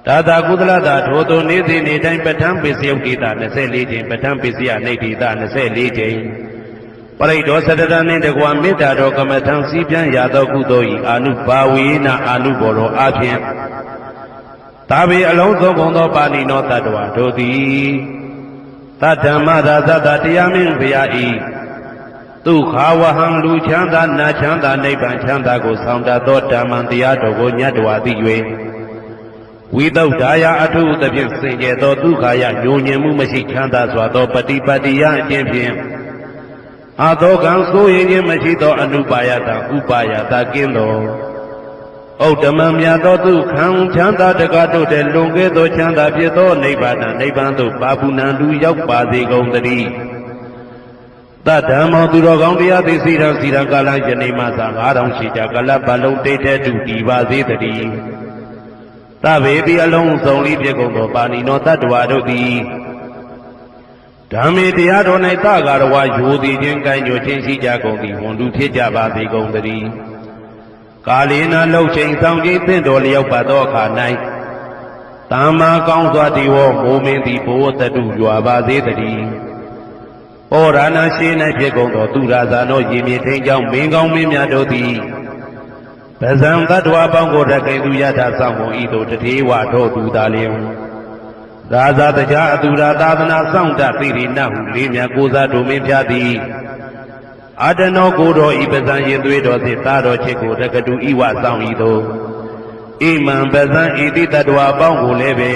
ဒါသာကုသလတာထိုသို့နေ့စဉ်နေ့တိုင်းပဋ္ဌာန်းပိစယုတ်ကိတာ24ချိန်ပဋ္ဌာန်းပိစယနေတိတာ24ချိန်ပရိဒောသတ္တရနှင့်တကွာမေတ္တာတော်ကမ္မထံစီးပြန်ရသောကုသိုလ်၏အာနုဘာဝေနအာနုဘောတော်အဖြင့်သာဝေအလုံးစုံကုန်သောပါဏိနောတတ္တဝါတို့သည်သတ္တမသာသတ္တတရားမင်းဘုရား၏ဒုက္ခဝဟံလူချမ်းသာနာချမ်းသာနိဗ္ဗာန်ချမ်းသာကိုဆောင်တတ်သောဓမ္မံတရားတော်ကိုညတ်တော်သိ၍ဝိသုဒ္ဓါယအထုသဖြင့်စင်ကြယ်သောဒုက္ခယညှို့ညင်မှုမရှိချမ်းသာစွာသောပฏิပတ္တိယအကျင့်ဖြင့်အာသောကံဆိုရင်ခြင်းမရှိသောအနုပါယတဥပါယတကင်းသောဩတ္တမမြတ်သောဒုက္ခံချမ်းသာတကားတို့တဲ့လွန်ကဲသောချမ်းသာဖြစ်သောနိဗ္ဗာန်နိဗ္ဗာန်သို့ပါပုဏ္ဏတုရောက်ပါစေကုန်သတည်းသ တဓမ္မောသူတော်ကောင်းတရားသိစီရန်စီရန်ကာလယနေ့မှသာ9000ရှိကြကလပ်ဘလုံးတိတ်တဲ့တူတည်ပါစေတည်းသဗ္ဗေတိအလုံးစုံလေးပြကုန်သောပါဏိနောတတ္တဝါတို့သည်ဓမ္မေတရားတော်၌သကာရဝယိုသည်ခြင်းကိုင်းညွှန်ခြင်းရှိကြကုန်သည်ဝန်တူဖြစ်ကြပါစေကုန်တည်းကာလေနာလှုပ်ချိန်ဆောင်ခြင်းသင့်တော်လျောက်ပါသောအခါ၌သမ္မာကောင်းစွာတည်ဝမိုးမင်းသည်ဘိုးတတုရွာပါစေတည်းဩရဏရှိ၌ဖြစ်ကုန်သောသူရာဇာနောရေမြေထိန်ကြောင့်မင်းကောင်းမင်းများတို့သည်ပဇံတ attva ပေါင်းကိုရကိသူယထာဆောင်ကုန်ဤသို့တထေဝတို့သူသာလျင်ရာဇာတရားအသူရာသာသနာစောင့်တသိရိနဟုလေးမြတ်ကိုစားတို့မင်းဖျားသည်အာတနောကိုတော်ဤပဇံရင်သွေးတော်သည်သာတော်ချစ်ကိုရကတုဤဝဆောင်ဤသို့ဣမံပဇံဤတိတ attva ပေါင်းကိုလည်းပဲ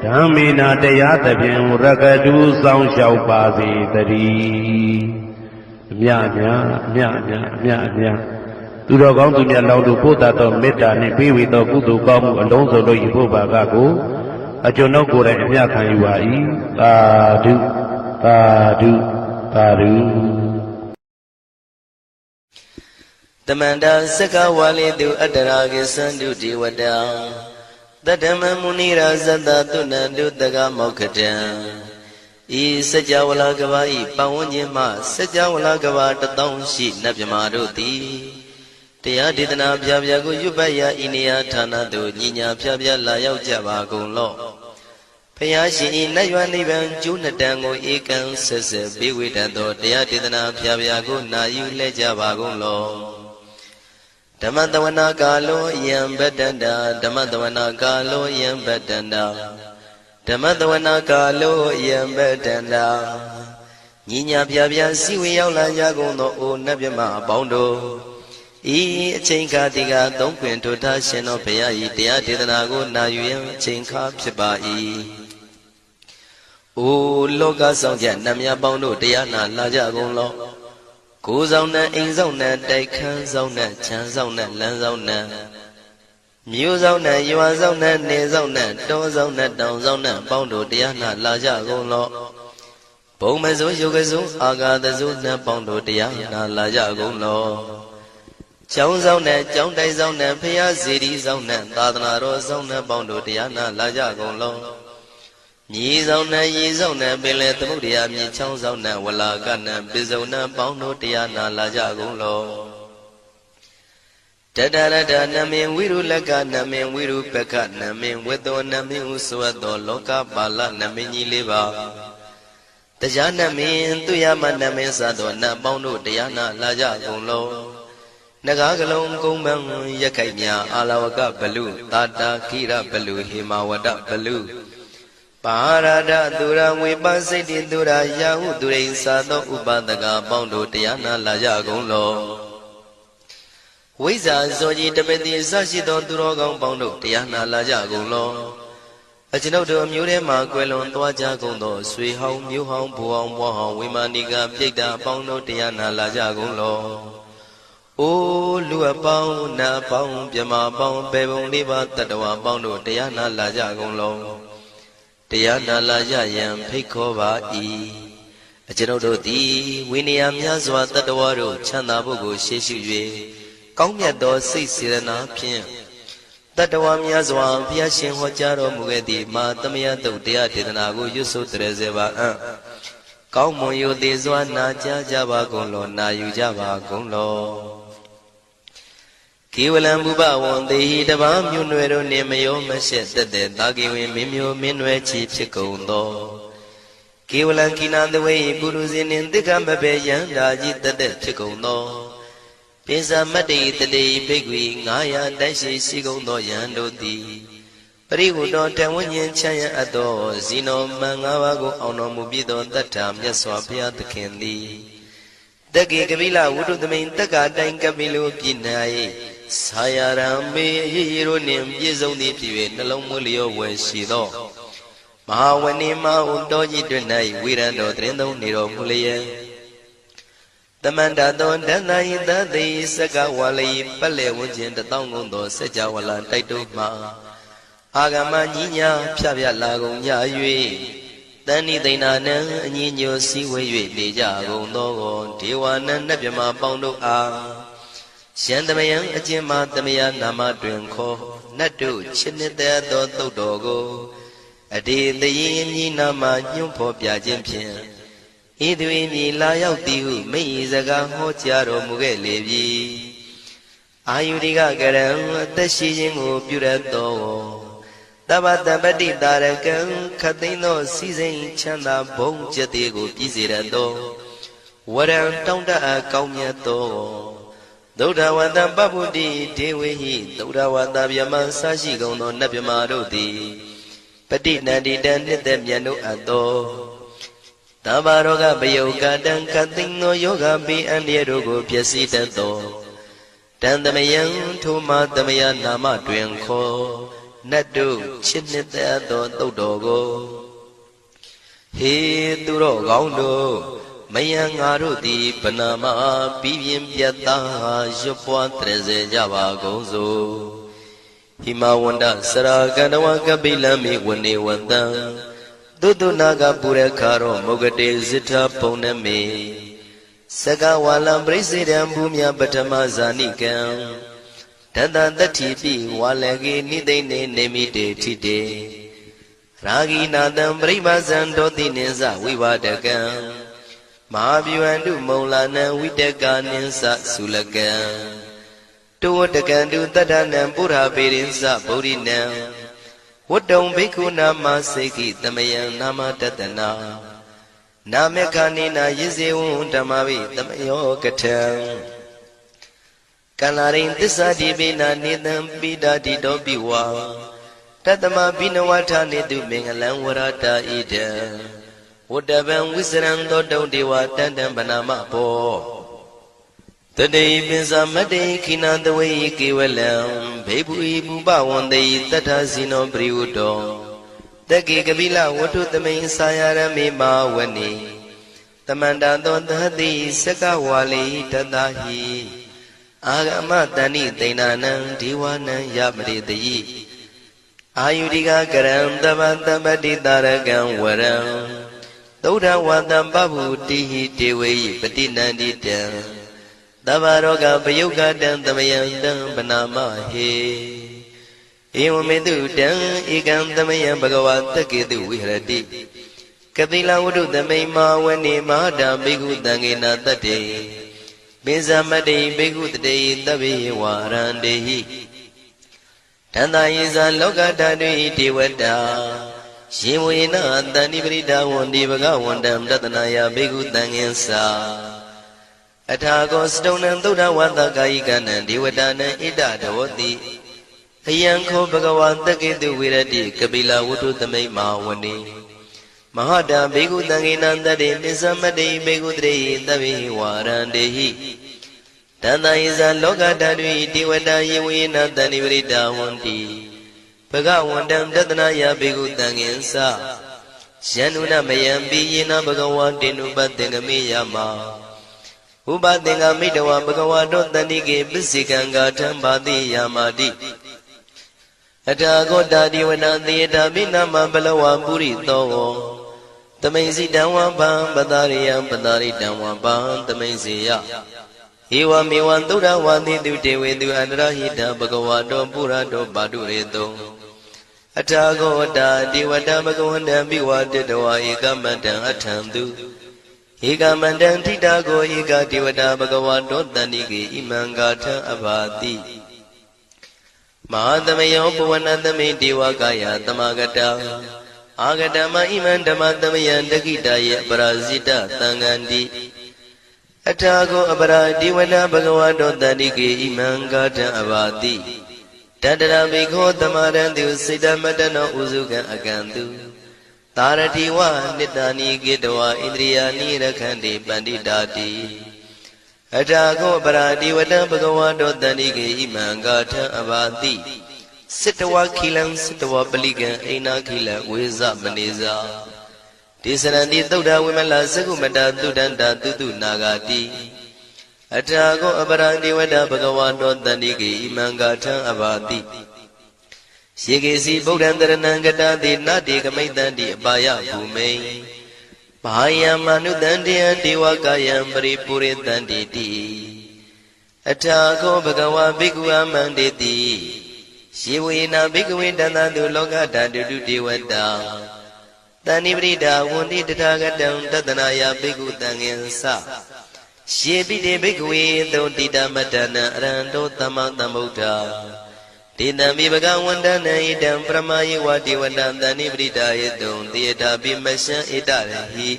ဓမ္မေနာတရားသဖြင့်ရကတုဆောင်လျှောက်ပါစေတည်းအမြအမြသူတော်ကောင်းသူမြတ်လောင်းတို့ပို့တတ်သောမေတ္တာနှင့်ပေးဝေသောကုသိုလ်ကောင်းမှုအလုံးစုံတို့၏ဘုရားကကိုအကျွန်ုပ်ကိုယ်တိုင်အမြခံယူပါ၏သာဓုသာဓုသာဓုတမန္တာစကဝါလိတုအတ္တရာကိသန္တုဒေဝတံတတ္တမမုနိရာဇတသုဏန္တုတကမောက္ခတံဤစัจ java လာကဘာဤပဝန်းကျင်မှစัจ java လာကဘာ1000ရှိနတ်မြမာတို့သည်တရားဒေသနာပြပြကိုရွတ်ပတ်ရာဤနေရာဌာနသို့ညီညာပြပြလာရောက်ကြပါကုန်လော့ဖျားရှင်ဤနတ်ရွာနိဗ္ဗာန်ကျိုးနှစ်တန်ကိုဧကံဆက်ဆက်ပေးဝေတတ်သောတရားဒေသနာပြပြကိုနာယူလဲကြပါကုန်လော့ဓမ္မတဝနာကာလောယံဗတ္တန္တာဓမ္မတဝနာကာလောယံဗတ္တန္တာဓမ္မတဝနာကာလောယံဗတ္တန္တာညီညာပြပြစီဝေရောက်လာကြကုန်သောအိုနတ်မြမအပေါင်းတို့ဤအချိန်ခါတိကသုံးခွင်ထိုထားရှင်တော်ဘုရားဤတရားဒေသနာကိုနာယူရန်အချိန်ခါဖြစ်ပါ၏အိုလောကဆောင်ကြနတ်မြပေါင်းတို့တရားနာလာကြကုန်လောကိုယ်ဆောင်နဲ့အိမ်ဆောင်နဲ့တိုက်ခန်းဆောင်နဲ့ခြံဆောင်နဲ့လမ်းဆောင်နဲ့မြို့ဆောင်နဲ့ရွာဆောင်နဲ့နေဆောင်နဲ့တောဆောင်နဲ့တောင်ဆောင်နဲ့ပေါင်းတို့တရားနာလာကြကုန်လောဘုံမစိုးယုတ်ကစိုးအာဂါတစိုးနဲ့ပေါင်းတို့တရားနာလာကြကုန်လောကျောင်းဆောင်နဲ့ကျောင်းတိုက်ဆောင်နဲ့ဖရာစီရီဆောင်နဲ့သာသနာတော်ဆောင်နဲ့ပေါင်းတို့တရားနာလာကြကုန်လောမြေဆောင်နဲ့ရေဆောင်နဲ့ပင်လေသမုဒ္ဒရာမြေချောင်းဆောင်နဲ့ဝလာကနဲ့ပိစုံနဲ့ပေါင်းတို့တရားနာလာကြကုန်လောတတရတနမေဝိရုလကနမေဝိရုပကနမေဝတ္တောနမေဟုဆိုသောလောကပါဠနမေကြီးလေးပါတရားနမေသူယမနမေစသောနတ်ပေါင်းတို့တရားနာလာကြကုန်လောနဂါကလုံးကုံမံရခိုင်မြအာလဝကဘလူတာတာခိရဘလူဟေမဝဒဘလူပါရဒသူရဝေပစိတ်တိသူရယာဟုသူရိသာသောဥပဒကပေါင်းတို့တရားနာလာကြကုန်လောဝိဇ္ဇာဇောကြီးတပတိစရှိသောသူတော်ကောင်းပေါင်းတို့တရားနာလာကြကုန်လောအကျွန်ုပ်တို့အမျိုးထဲမှကွယ်လွန်သွားကြကုန်သောဆွေဟောင်းမျိုးဟောင်းဘူဟောင်းဘွားဟောင်းဝိမာနိကပြိတ္တာပေါင်းတို့တရားနာလာကြကုန်လောအိုလူအပေါင်းနတ်ပေါင်းမြမပေါင်းပေပုံလေးပါတတ္တဝါပေါင်းတို့တရားနာလာကြကုန်လောတရားနာလာရယံဖိတ်ခေါ်ပါ၏အကျွန်ုပ်တို့သည်ဝိနည်းများစွာတတ္တဝါတို့ချမ်းသာဖို့ကိုရှေ့ရှု၍ကောင်းမြတ်သောစိတ်စေတနာဖြင့်တတ္တဝါများစွာဘုရားရှင်ဟောကြားတော်မူခဲ့သည့်မာသမယတုတ်တရားဒေသနာကိုရွတ်ဆိုတရစေပါအံ့ကောင်းမွန်ရိုသေစွာနာကြားကြပါကုန်လောနာယူကြပါကုန်လောကေဝလံဘုဘဝံတေဟိတဘာမြို့နွယ်တို့နှင့်မယောမရှက်သက်သက်သာကေဝင်မင်းမျိုးမင်းနွယ်ချီဖြစ်ကုန်သောကေဝလံကိနာတဝေပုရုဇဉ်နှင့်တိက္ခမဘေယံဓာကြီးသက်သက်ဖြစ်ကုန်သောပိစမတ္တိတတိဘိက္ခွေ900တိုက်ရှိရှိကုန်သောယံတို့သည်ပရိဝတ္တောတဝဉ္ဉ္ချမ်းရအပ်သောဇီနောမံ5ပါးကိုအောင်တော်မူပြီးသောတတ္ထာမြတ်စွာဘုရားသခင်သည်တက္ကေကပိလဝုဒ္ဓသမိန်တက္ကာတိုင်ကပိလိုပြည်၌ဆာယရံမေအရေးရတို့နှင့်ပြည့်စုံသည်ဖြစ်၍နှလုံးမွေးလျောဝယ်ရှိသောမဟာဝဏိမဟုတောကြီးတွင်၌ဝိရံတော်တရင်သုံးနေတော်မူလျက်တမန္တသောဒန္တယိတသိစကဝါလိပတ်လေဝန်းကျင်1000ကုန်သောစัจ java လာတိုက်တို့မှအာဂမညီညာဖြပြလာကုန်ကြ၍ တန်ဤသိဏနံအညီညွတ်စည်းဝေး၍နေကြကုန်သောဒေဝနံနတ်မြမပေါင်းတို့အားရှံသမယံအကျဉ်းမှသမယနာမတွင်ခေါ်နတ်တို့ချစ်နှစ်သက်သောသုတ်တော်ကိုအတေတရင်မြည်နာမညွှန်းဖော်ပြခြင်းဖြင့်ဤသူ၏မြည်လာရောက်သည်ဟုမိ၏စကားဟောကြားတော်မူခဲ့လေပြီအာယုရိကကရံအသက်ရှိခြင်းကိုပြုရသောတပ္ပတပတိတာရကံခသိန်းသောစီစိန်ချမ်းသာဘုံကျက်သေးကိုပြည့်စေရသောဝရံတောင်းတအကောင်းမြတ်သောသုဒ္ဓဝတ္တပပ္ပုတိဒေဝေဟိသုဒ္ဓဝတ္တဗျမဆရှိကုန်သောနတ်ဗျမတို့သည်ပတိနန္တိတံနှစ်သက်မြတ်တို့အပ်သောတဘာရောဂပယုတ်ကတံခသိန်းသောယောဂပိအန္တရတို့ကိုပျက်စီးတတ်သောတန်သမယံထိုမသမယနာမတွင်ခေါ်နတ်တို့ချစ်နှစ်သက်သောသုတ်တော်ကိုဟေသူတော်ကောင်းတို့မယံငါတို့သည်ဗနာမပြီးပြင်းပြတ်သားရွတ်ပွားတရစေကြပါကုန်စို့ဟိမဝန္တစရာကန္တဝကပိလမိဝနေဝတံသုတနာကပုရခါရောမုဂတေဇိထပုံနမေစကဝါလံပရိစေတံဘူမြပထမဇာနိကံတတတတိပိဝါလကေနိသိနေနေမိတေထိတေရာဂိနာတံပရိမဇံတောတိနိသဝိဝဒကံမဟာဗျူဟန္တုမုံလာနံဝိတကာနိသသုလကံတောဝတကံတုတတ္ထနံပုရာပေရိသဗုဒ္ဓိနံဝတ္တုံဘိက္ခုနာမစေကိသမယံနာမတတနာနာမေခာနိနာယဇေဝံဓမ္မဝိသမယောကထံကန္လာရိန်သစ္စာတိပိနာနေတံပိတာတိတောပိဝါတတမဘိနဝထာနေတုမင်္ဂလံဝရတာဣဒံဝတ္တဗံဝိစရံသောတုံဒေဝတန္တံဗနာမဘောတတေပိစမတေခိနတဝေကေဝလံဘေဘူဤပူပဝန္တေတထဇိနောပရိဝတ္တောတကေကပိလဝတ္ထုသမိန်စာယရမေမာဝနေတမန္တသောသတိစကဝါလိတတဟိအာဂမတဏိသိဏနံဒေဝနံယမရိတိအာယုရိကကရံတပတပတိတာရကံဝရံသုဒ္ဓဝတ္တပပ္ပုတိဟိဒေဝေယပတိနန္တိတံတဘာရောဂပယုတ်ကတံသမယံတံဗနာမဟေဧဝမေတုတံဧကံသမယံဘဂဝါတက္ကေတုဝိဟရတိကတိလဝတ္ထုသမိန်မာဝနေမဟာတာဘိက္ခုတံဃေနာတတ္တေပိဇမတေဘိက္ခုတတေတဗ္ဗေဝါရန္တေဟိတန္တာယေဇာလောကဓာတုဒေဝတာယေဝေနတန္တိပရိဒါဝန္တိဘဂဝန္တံတတနာယဘိက္ခုတံဃင်္စာအထာကောစတုံနံသုဒ္ဓဝါသကာယိကနံဒေဝတာနံဣဒဒေဝတိအယံခောဘဂဝါတက္ကေတုဝိရတိကပိလဝတ္ထုသမိန်မာဝနေမဟာတာဘေကုတံဃေနံတတေပိသမတေဘေကုတရေသဗ္ဗေဝါရန္တေဟိတန္တယေဇာလောကဓာတုဒေဝတာယေဝေနတန္တိပရိဒါဝန္တိဘဂဝန္တံတတနာယဘေကုတံဃင်္စာယန္နုနမယံပိယေနဘဂဝါတေနုပသင်္ကမေယမဥပသင်္ကမိတဝဘဂဝါတောတန္တိကေပစ္စေကံဂါထံဘာတိယာမာတိအထာဂောတာဒီဝနာသေတာမိနာမဘလဝံပုရိသောသမိန်စီတံဝံပံပတာရိယံပတာရိတံဝံပံသမိန်စီယဧဝမေဝံသုဒ္ဓဝါတိတုတေဝေတုအန္တရဟိတဘဂဝါတောပုရတောပါတုရေတောအထာဂောတာဒီဝတဘဂဝန္တံပိဝါတတဝါဧကမန္တံအထံတုဧကမန္တံထိတာကိုဧကဒေဝတာဘဂဝါတောတန္တိကေဣမံဂါထံအဘာတိမဟာသမယောပဝနသမိဒေဝကာယသမဂတအာဂတမဣမံဓမ္မသမယံတခိတယေပရာဇိတသံဃန္တိအထာကိုအပရာဒီဝနာဘဂဝါတောတန္တိကေဣမံဂါထံအဘာတိတတရဘိခောသမရံတုစိတမတနောဥစုကံအကံတုသာရတိဝနိတဏိကေတဝဣန္ဒြိယာနိရခန္တိပန္တိတာတိအထာကောပရာဒီဝတံဘဂဝါတောတန္တိကေဣမံဂါထံအဘာတိစိတဝခိလံစိတဝပလိကံအိနာခိလံဝေဇမနေဇာဒေသရန္တိသုဒ္ဓဝိမလသကုမတသုဒန္တာတုတုနာဂာတိအထာကောအပရာဒီဝတံဘဂဝါတောတန္တိကေဣမံဂါထံအဘာတိ ရေကေစီဗုဒ္ဓံတရဏံကတာတိနတေကမိတ္တံတိအပါယဘူမိန်ဘာယံမနုတံတေယံဒေဝကာယံပရိပုရိတံတိတိအထာခောဘဂဝါဘိက္ခုအမန္တေတိယေဝေနဘိက္ခဝေတန္တတုလောကဓာတုတုဒေဝတာတဏိပရိဒါဝန္တိတထာဂတံတတနာယဘိက္ခုတံငင်္စရှေပိတေဘိက္ခဝေသောတိတမတ္တနံအရဟံတောသမ္မာသမ္ဗုဒ္ဓဒေနံမိဘဂဝန္တနံဣတံပရမယေဝဒေဝတံတဏိပရိဒါယေတုံတေယတာပိမရှံဣတရဟိ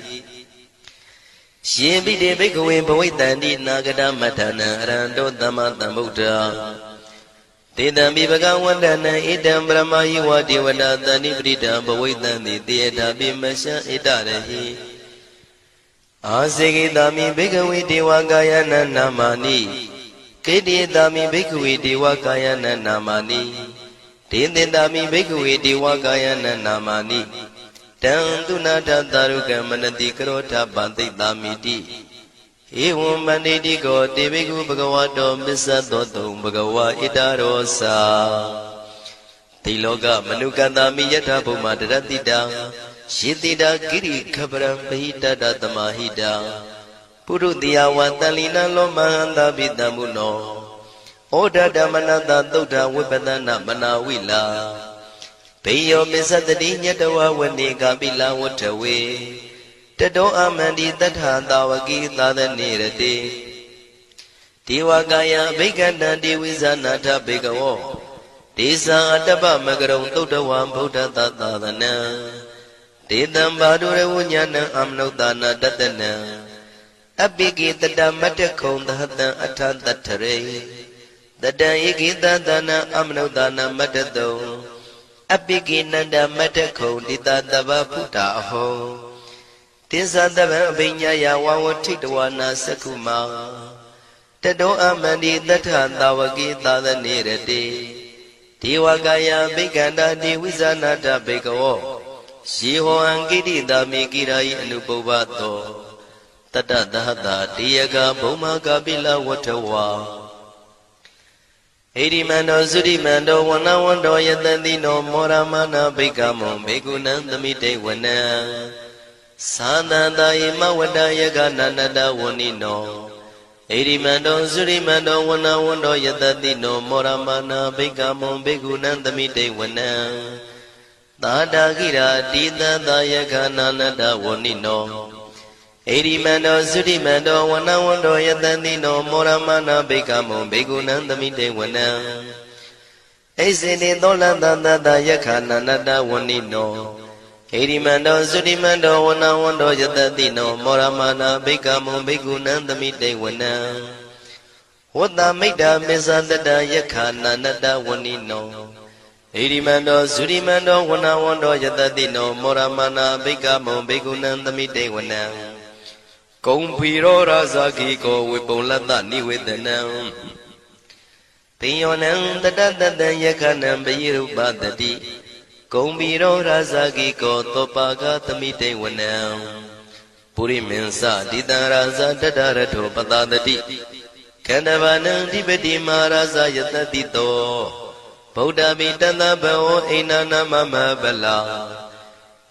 ယေပိတေဘိက္ခဝေဘဝိတံတိနာဂတမတ္တနံအရဟံတောသမ္မာသမ္ဗုဒ္ဓတေတံမိဘဂဝန္တနံဣတံပရမယေဝဒေဝတာတဏိပရိဒါဘဝိတံတိတေယတာပိမရှံဣတရဟိအာစေကိတာမိဘိက္ခဝေဒေဝကာယနာနာမာနိကေတိတာမိဘိက္ခဝေဒေဝကာယနာနာမာနိဒေသင်တာမိဘိက္ခဝေဒေဝကာယနာနာမာနိတံသူနာထသာရုကမနတိကရောထပန္တိတာမိတိဧဝံမန္တိတိကောတေဘိက္ခုဘဂဝတောမစ္ဆသောတုံဘဂဝါဣတရောစာတိလောကမနုကတာမိယထာဘုမတရတိတံယေတိတာကိရိခပရံပဟိတတသမာဟိတာပုရုတိယဝတလိနလောမဟန္တာပိတံမုနောဩဒဓမ္မနတသုဒ္ဓဝိပဒနာမနာဝိလာဘေယောပစ္စတတိညတဝဝနေကပိလဝထဝေတတောအမန္တိတထသာဝကိသာသနေရတိဒေဝကာယဘိက္ခန္တံဒေဝိဇာနာထဘေကဝောဒေသံအတ္တပမကရုံသုဒ္ဓဝံဗုဒ္ဓသာသနံဒေတံဘာဒုရဝဉာဏံအမနုဿာနာတတနံအပိကိတတမတ္တခုံသဟတံအထတထရေတတံဧကိတသနံအမနုဿာနာမတ္တတုံအပိကိနန္ဒမတ္တခုံတိတတဗ္ဗဖုတာအဟောတိသတဗံအဘိညာယဝဝထိတဝနာသက္ခုမာတတောအမန္တိတထသာဝကိသာသနေရတိဒေဝကာယဘိက္ခန္တာဒေဝိဇာနာတဘေကဝောယေဟောံကိတိတာမိကိရာယိအနုပုဗ္ဗတောတတသဟတာတေယကဘုံမာကပိလဝထဝါဣရိမန္တောသုရိမန္တောဝနဝန္တောယတတိနောမောရမနာဘိက္ခမုံဘေကုဏံသမိတေဝနံသာသန္တာယမဝတ္တယကနန္တဝနိနောဣရိမန္တောသုရိမန္တောဝနဝန္တောယတတိနောမောရမနာဘိက္ခမုံဘေကုဏံသမိတေဝနံသာတာခိရာတိတသာယခာနာနတဝနိနောဣရိမန္တောသုရိမန္တောဝနဝန္တောယတတိနောမောရမနာဘိက္ခမုံဘေကုဏံသမိတေဝနံဣစေတိသောလတသတယခာနာနတဝနိနောဣရိမန္တောသုရိမန္တောဝနဝန္တောယတတိနောမောရမနာဘိက္ခမုံဘေကုဏံသမိတေဝနံဝတ္တမိတ္တာမစ္ဆတတယခာနာနတဝနိနောဣရိမန္တောသုရိမန္တောဝနဝန္တောယတတိနောမောရမနာဘိက္ခမုံဘေကုဏံသမိတေဝနံကုံဖီရောရာဇာခိကောဝေပုံလတ္တနိဝေဒနံပိယောနံတတတတံယခနံပယိရုပတတိကုံဖီရောရာဇာခိကောသောပါကသမိတေဝနံပုရိမင်းစတိတံရာဇာတတရထောပတတတိခန္ဓဗာနံဓိပတိမဟာရာဇာယတတိတောဗုဒ္ဓမိတသဗ္ဗဝအိနာနာမမဗလာ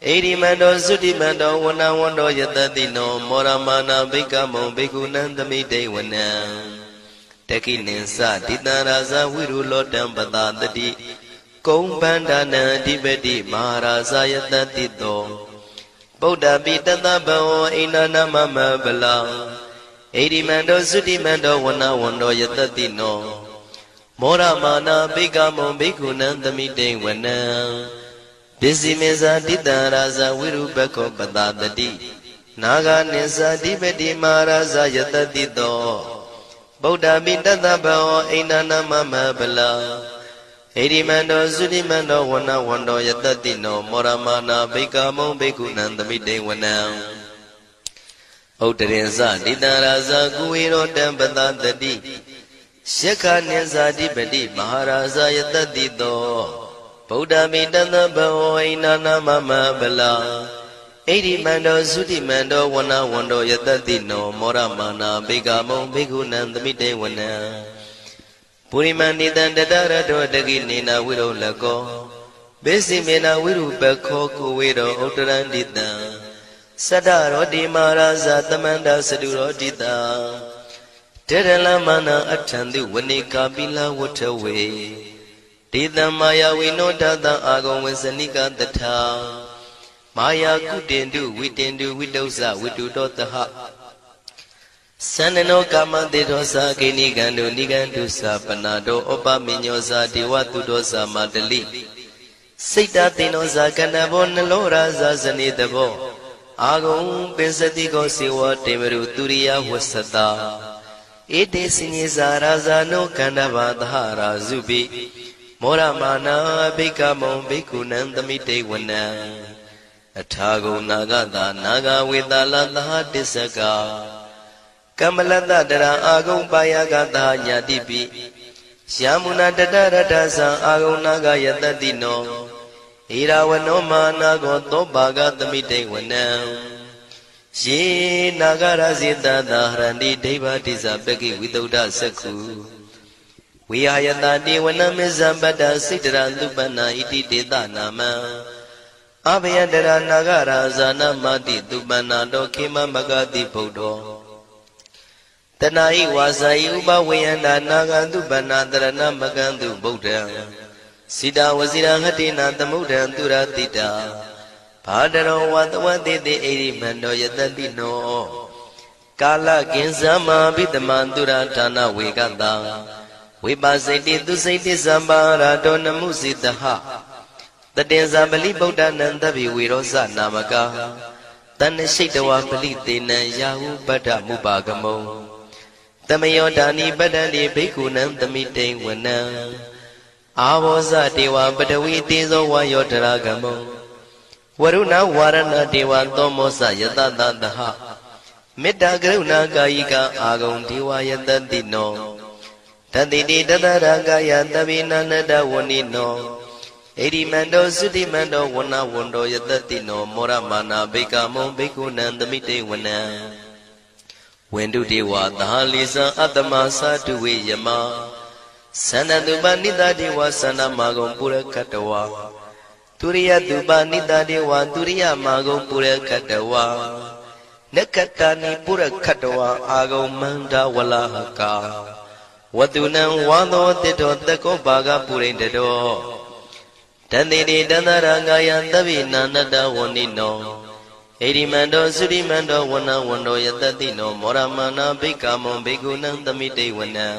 ဣရိမန္တောသုတိမန္တောဝနဝန္တောယတတိနောမောရမနာဘိက္ခမုံဘိက္ခုနံသမိတေဝနံတခိနိသတိတံရာဇဝိရုလောတံပတတတိကုံဗန္ဒနံအဓိပတိမဟာရာဇယတတိတောဗုဒ္ဓမိတသဗ္ဗဝအိနာနာမမဗလာဣရိမန္တောသုတိမန္တောဝနဝန္တောယတတိနောမောရမနာဘိက္ခမုံဘိက္ခုနံသမိတေဝနံပစ္စည်းမေဇာတိတံရာဇဝိရုပခောပတတတိနာဂာနိသဓိပတိမဟာရာဇယတတိတောဗုဒ္ဓမိတသဗ္ဗဝအိနာနာမမဗလာဣရိမန္တောသုတိမန္တောဝနဝန္တောယတတိနောမောရမနာဘိက္ခမုံဘိက္ခုနံသမိတေဝနံဥတရင်စတိတံရာဇကုဝေရောတံပတတတိယက္ခနိသဓိပတိမဟာရာဇယတတိတောဗုဒ္ဓမိတသဗ္ဗဝအိနာနာမမဗလာဣရိမန္တောသုတိမန္တောဝနဝန္တောယတတိနောမောရမနာဘိက္ခမုံဘိက္ခုနံသမိတေဝနံပုရိမန္တိတံတတရတောတကိနေနာဝိရုလကော Besi mena wiru bekho kuwiro utrandita Sada roti maraza tamanda sadurotita Terala mana athandu wanika bila watawe Tita maya winodata agon wesanika tatha Maya kutindu witindu widosa widudotaha Sanano kama dedosa kinigandu nigandusa panado opa minyosa diwatudosa madali Sita tinosa kanabo nalora zazani dabo Agung pensati ko siwa temeru turiya wasata Ite sinisa raza no kanaba dhara zubi Mora mana bika mo biku nandamite wana Athago nagata naga vedala daha disaka Kamalata dara agung payagata nyadipi Syamuna dadarata agung naga yatadino Irawano manago tobaga tamite wana She nagara zita dahrandi deva tisa begi without saku Vihayata dewana mizambada sitara lupana iti deda nama Abhyadara nagara zana mati dupana do kima magati podo Tanai wasai uba vayanda naga dupana dharana magandu bodha Sida wasira hatina tamudan duratita Padaro watawatiti eri mando yatadino Kala kinsama bidamandura tana wegata Vipasiti tusiti sambara dona musitaha Tatenza bali bodha nandabi virosa namaka Tanashitawa bali tena yahu bada mubagamo Tamayodani badani bhikkhunan tamite wana Avosa dewa badawi tezo wayodara gamo Varuna varana dewa tomosa yatadadaha Metta karuna kayika agung dewa yatadino Taditi tadaragaya tabina nada wanino Eri mando sudi mando wana wando yatadino Mora mana beka mo beku nandamite wana Wendu dewa tahalisa atama satuwe yama Sana duba nida dewa sana magong pura katawa Turiya duba nida dewa turiya magong pura katawa Nakatani pura katawa agong manda wala haka Watunang wado tito tako baga purin dedo Tandiri dandarangaya tabi nanada wanino Erimando surimando wana wando yatadino Moramana bikamo bigunang tamite wana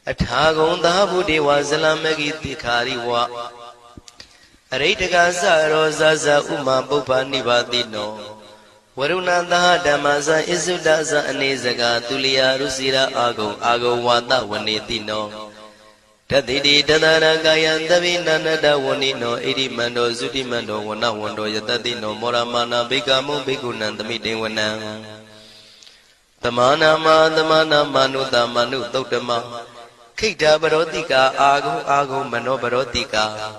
Athagung dahabu dewa zalamagi tikhari wa Aritaka saro zaza uma bupa nibadino Varuna daha dhamasa isudasa anezaga tuliya rusira agung wata wanetino Tadidi tadaragaya tabina nada wanino Erimando surimando wana wando yatadino Moramana bikamo bikunan tamite wana Tamana manuta manu tautama Kita barotika agung mano barotika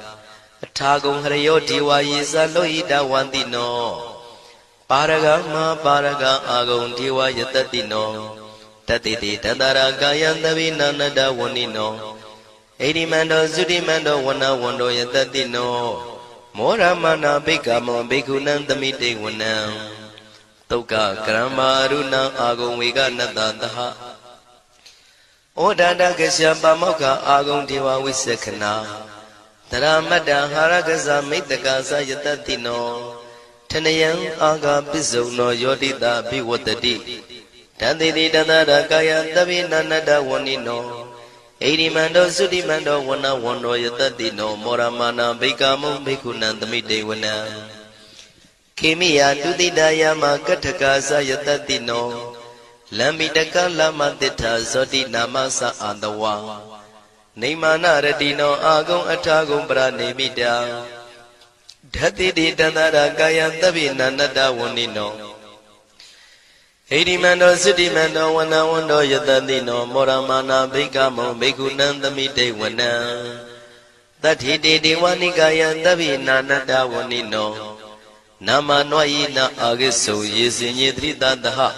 Athagung harayo diwa yisa loida wandino Paraga agung diwa yatadino Tatiti tadaragaya tabina nada wanino Erimando sudimando wana wando yatadino Mora mana bikamo bikunan tamite wana Toka karama runa agung vega natataha Odada kasya pamoka agung dewa visakhana Taramada haragasa mittakasa yatadino Tanayang aga pisauno yodita biwatati Tanditi tadara kaya tabina nada wanino Erimando sudimando wana wando yatadino Moramana bikamo bikunan tamite wana Kimiya dudidaya makathakasa yatadino Lambitaka lama titha zoti namasa andawa Nimana radino agung athagung pranimita Dhatiti tandara kaya tabina nada wanino Erimando sudimando wana wando yatadino Moramana bikamo bikunan tamite wana Tathiti dewanikaya tabina nada wanino Nama noyina agiso yesinyitrita daha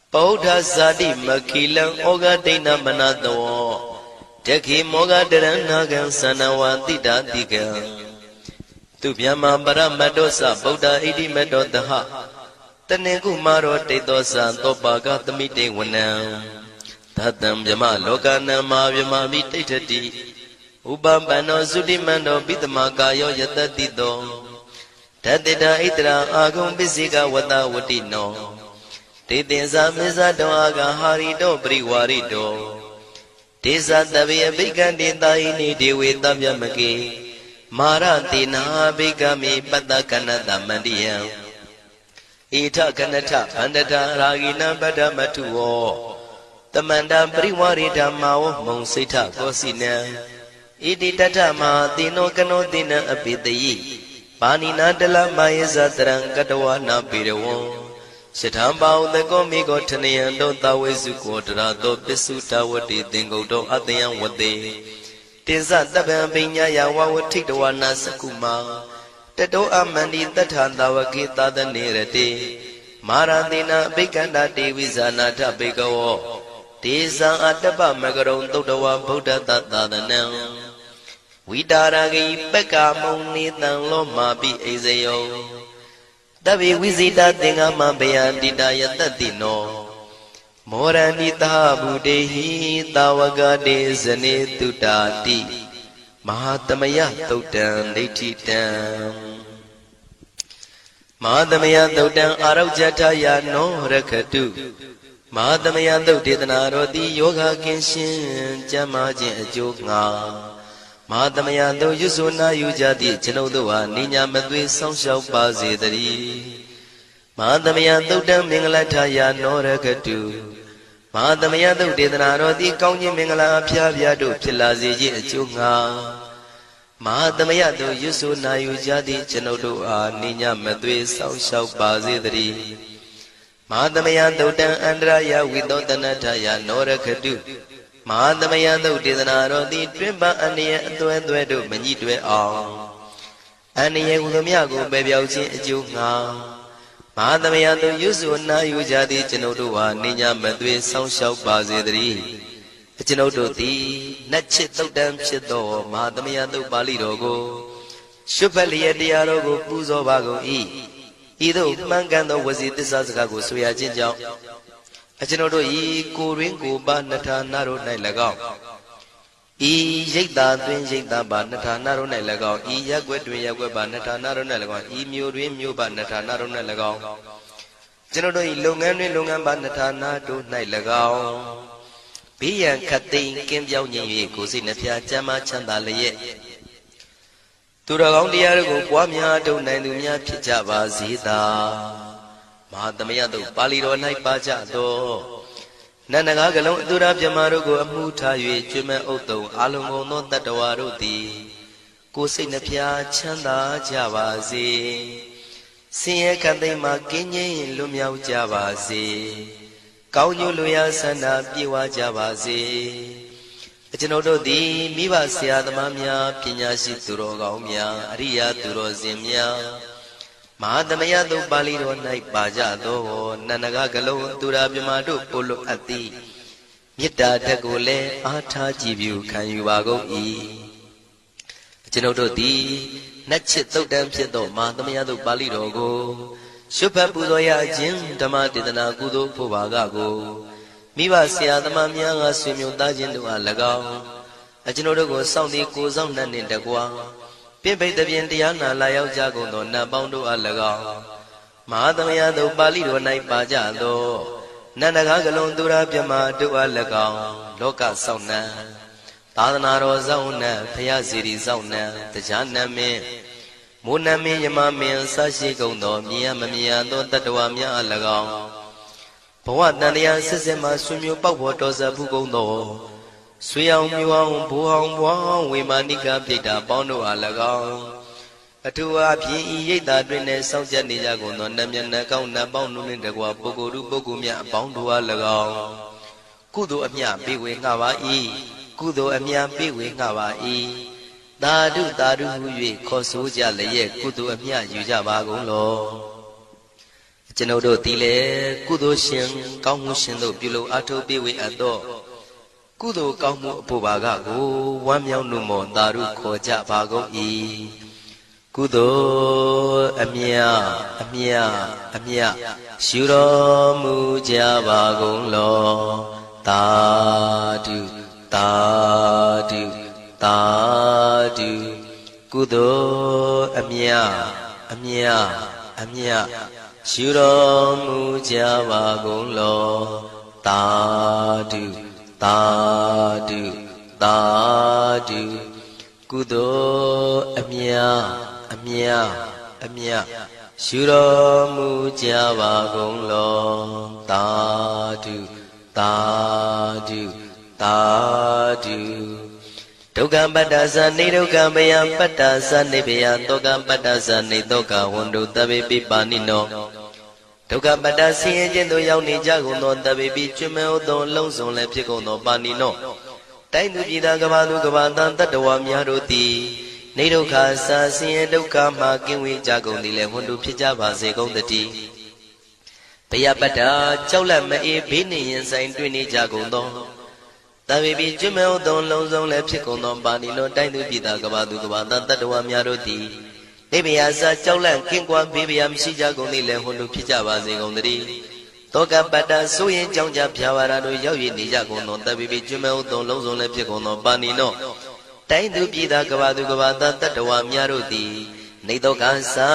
Paudha sadi makilang oga dina manado Teki moga deranagan sanawati datika Tupyama paramadosa Buddha idi medodaha Taneku maro tedosa Topaga tamite wanam Tatam yama lokana ma yama vitati Ubambano sudimano bitmakayo yatatito Tatita itra agum bisika wata watino Titinsa misa doaga harito priwarito Tisa tabiya bigandi taini dewe tabyamaki Maratina bigami patakanata mandiya Ita kanata andata ragina badamatuo Tamanda priwarita mao monsita kosina Iti tatama tino kano tina apitayi Panina dala mayasa terang katawana pirawo Sithambao the Gomigo Tanian don't always quarter do Pisuta wati dingo Athayan wate. Tizat the Bambinya Yawa would take the one Sakuma. The do amandi that Handawakita the nearete. Maradina Bikanda Devisana Tabigo. Tiza at the Bamagaron Dodawa Buddha Tata the now. We daragi Beka Moni than Loma be Azeo. Tabi visita tinga mabaya didaya tatino Moranita budehi tawagade zane tutati Mahatamaya tutan detitam Mahatamaya tutan araujataya no rakatu Mahatamaya tutitana roti yoga kinshin jamajin ajoga Mahatamaya do yusuna yujati chinodoa ninya madwe songshau bazedari Mahatamaya do dam mingalataya norakatu Mahatamaya do dedanaroti kaunyi mingala pya do pilazi achunga Mahatamaya do yusuna yujati chinodoa ninya madwe songshau bazedari Mahatamaya do dam andraya widodanataya norakatu Mahatamaya do Didana the Trimba and the do Manitwe all. And ye Udamiago baby out in Junga. Mahatamaya do Yusuna Yujadi Chinodua, Nina Madwe, Sound Shout Bazedri. Chinodo tea, Natchit do Dam Chito, Mahatamaya do Balidogo. Shupalia dialogo, Puzo Bago E. Either Mangando was it the Sazago, Suya Jinja. Achinodo e Kuringo Banata Naro Nailago. E Jada Twin Jada Banata Naro Nailago. E Yagwet Yagwa Banata Naro Nailago. E Mu Banata Naro Nailago. Chinodo e Lungan Banata Nado Nailago. Pian Katin Kim Yauni Kusinapia Jama Chandalaye. Turagong Diago Kwamia do Nanumia Pijava Zida. Mahatamaya do Paliro Naipaja do Nanagagalong Durab Yamarugo Amuta Yue Jume Oto Alongo no Tatawaroti Kusinapia Chanda Javazi Siye Kandema Kinye Lumiao Javazi Kaunyu Luya Sana Piwa Javazi Achinodo di Miva Siadamamia Pinyashi Turogaumia Aria Turozimia Mahatamaya do Baliro Nai Baja do Nanagagalo Durabimado Polo Ati Yita Tagole Ata Jibu Kanyuago E Chinodo di Natchit do Dam Pito Mahatamaya do Baliro go Shupapudoya Jim Tamatidana Gudo Povagago Miva Siadamamia Swimio Dajin do Alagao Achinodo go Soundy Kozam Nanin Dagua Pimpay tabian Diana Layao Jagondo Nabondo Alaga Mahatamaya do Baliro Nai Paja do Nanagagalon Durabjama do Alaga Loka Sauna Tadanaro Zauna Payasiri Zauna Tajana me Munami Yamami Sashi Gondo Mia Mamia do Tatawamia Alaga Pawatania Sisema Sumio Pawotosa Bugondo Suyang Muang Buang Wimanika Pita Bondo Alaga Atua Pi Yeta Drine South Nijago no Namian Kauna Bondo in the Guapogu Bogumia Bondo Alaga Kudo Amia Biwi Hawaii Kudo Amia Biwi Hawaii Dadu Hui Kosuja Leye Kudo Amia Yujabago Lo Chenodo Tile Kudo Shin Kamu Shindo Bilo Ato Biwi Ado ကုသိုလ်ကောင်းမှုအဖို့ပါကကိုဝမ်းမြောက်နှုမောသာရုခေါ်ကြပါကုန်၏ကုသိုလ်အမြအမြအမြရှုတော်မူကြပါကုန်လောသာဓုသာဓုသာဓုကုသိုလ်အမြအမြအမြရှုတော်မူကြပါကုန်လောသာဓုသာဓုသာဓုကုသိုလ်အမြအမြအမြရှုတော်မူကြပါကုန်လောသာဓုသာဓုသာဓုဒုက္ခပတ္တသနေဒုက္ခမယပတ္တသနေဘယတောကပတ္တသနေတောကဝန္တုတဗေပိပါဏိနောဒုက္ခပတ္တဆင်းရဲခြင်းသို့ရောက်နေကြကုန်သောတဗေပိကျွမ်းမဲ့သောလုံးစုံလည်းဖြစ်ကုန်သောပါဏိနောတိုင်းသူပြည်သားကဘာသူကဘာတန်တတ္တဝါများတို့သည်နေဒုက္ခစာဆင်းရဲဒုက္ခမှကင်းဝေးကြကုန်သည်လည်းဝန္တုဖြစ်ကြပါစေကုန်သတည်းဘယပတ္တကြောက်လန့်မအေးဘေးနှင့်ရင်ဆိုင်တွေ့နေကြကုန်သောတဗေပိကျွမ်းမဲ့သောလုံးစုံလည်းဖြစ်ကုန်သောပါဏိနောတိုင်းသူပြည်သားကဘာသူကဘာတန်တတ္တဝါများတို့သည်နေဘယစာကြောက်လန့်ကင်းကွာဘေးဘယမရှိကြကုန်သည်လည်းဝန္တုဖြစ်ကြပါစေကုန်သတည်းတောကပတ္တဆိုရင်ကြောင့်ကြဖြာဝါရတို့ရောက်ရနေကြကုန်သောတဗေပိကျွမ်းမဲ့သောလုံးစုံလည်းဖြစ်ကုန်သောပါဏိနောတိုင်းသူပြည်သားကဘာသူကဘာတန်တတ္တဝါများတို့သည်နေတောကစာ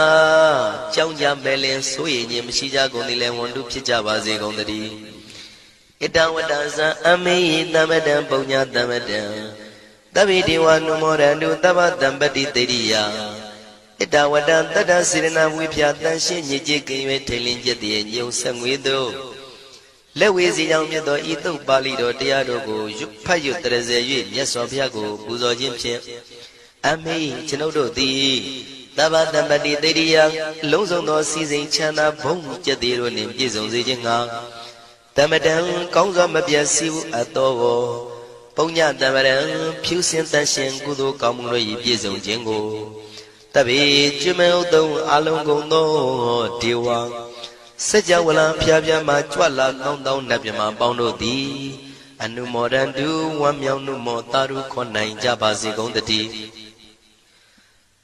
ကြောင့်ကြမဲ့လင်ဆိုရင်ခြင်းမရှိကြကုန်သည်လည်းဝန္တုဖြစ်ကြပါစေကုန်သတည်းဣတဝတ္တဇံအမေယသမတံပုညသမတံသဗ္ဗေဒေဝနုမောရန္တုသဗ္ဗတံပတိတေရိယဣတဝတ္တတတ္တစေရနာဝိဖြာတန်ရှင်းညစ်ကြေးကင်၍ထိန်လင်းကျက်တည်းညုံဆက်ငွေတို့လက်ဝေစီကြောင့်မြတ်သောဤသုတ်ပါဠိတော်တရားတို့ကိုဖတ်ရွတ်တရစေ၍မြတ်စွာဘုရားကိုပူဇော်ခြင်းဖြင့်အမေကျွန်ုပ်တို့သည်သဗ္ဗတံပတိတေရိယလုံးစုံသောစီစဉ်ချမ်းသာဘုံကျက်သေးတို့နှင့်ပြည့်စုံစေခြင်းငှာတမတံကောင်းစွာမပြတ်စီဝအတော်ကိုပုညတမရံဖြူစင်တန်ရှင်ကုသိုလ်ကောင်းမှုတို့၏ပြည့်စုံခြင်းကိုတဗေကျွမ်းမဲ့ဥတုံအလုံးကုန်သောဒေဝစัจ java လံဖျားဖျားမှကြွလာကောင်းသောနတ်မြမပေါင်းတို့သည်အနုမောဒန္တုဝမ်းမြောက်နှုမောတာရုခေါ်နိုင်ကြပါစေကုန်တည်း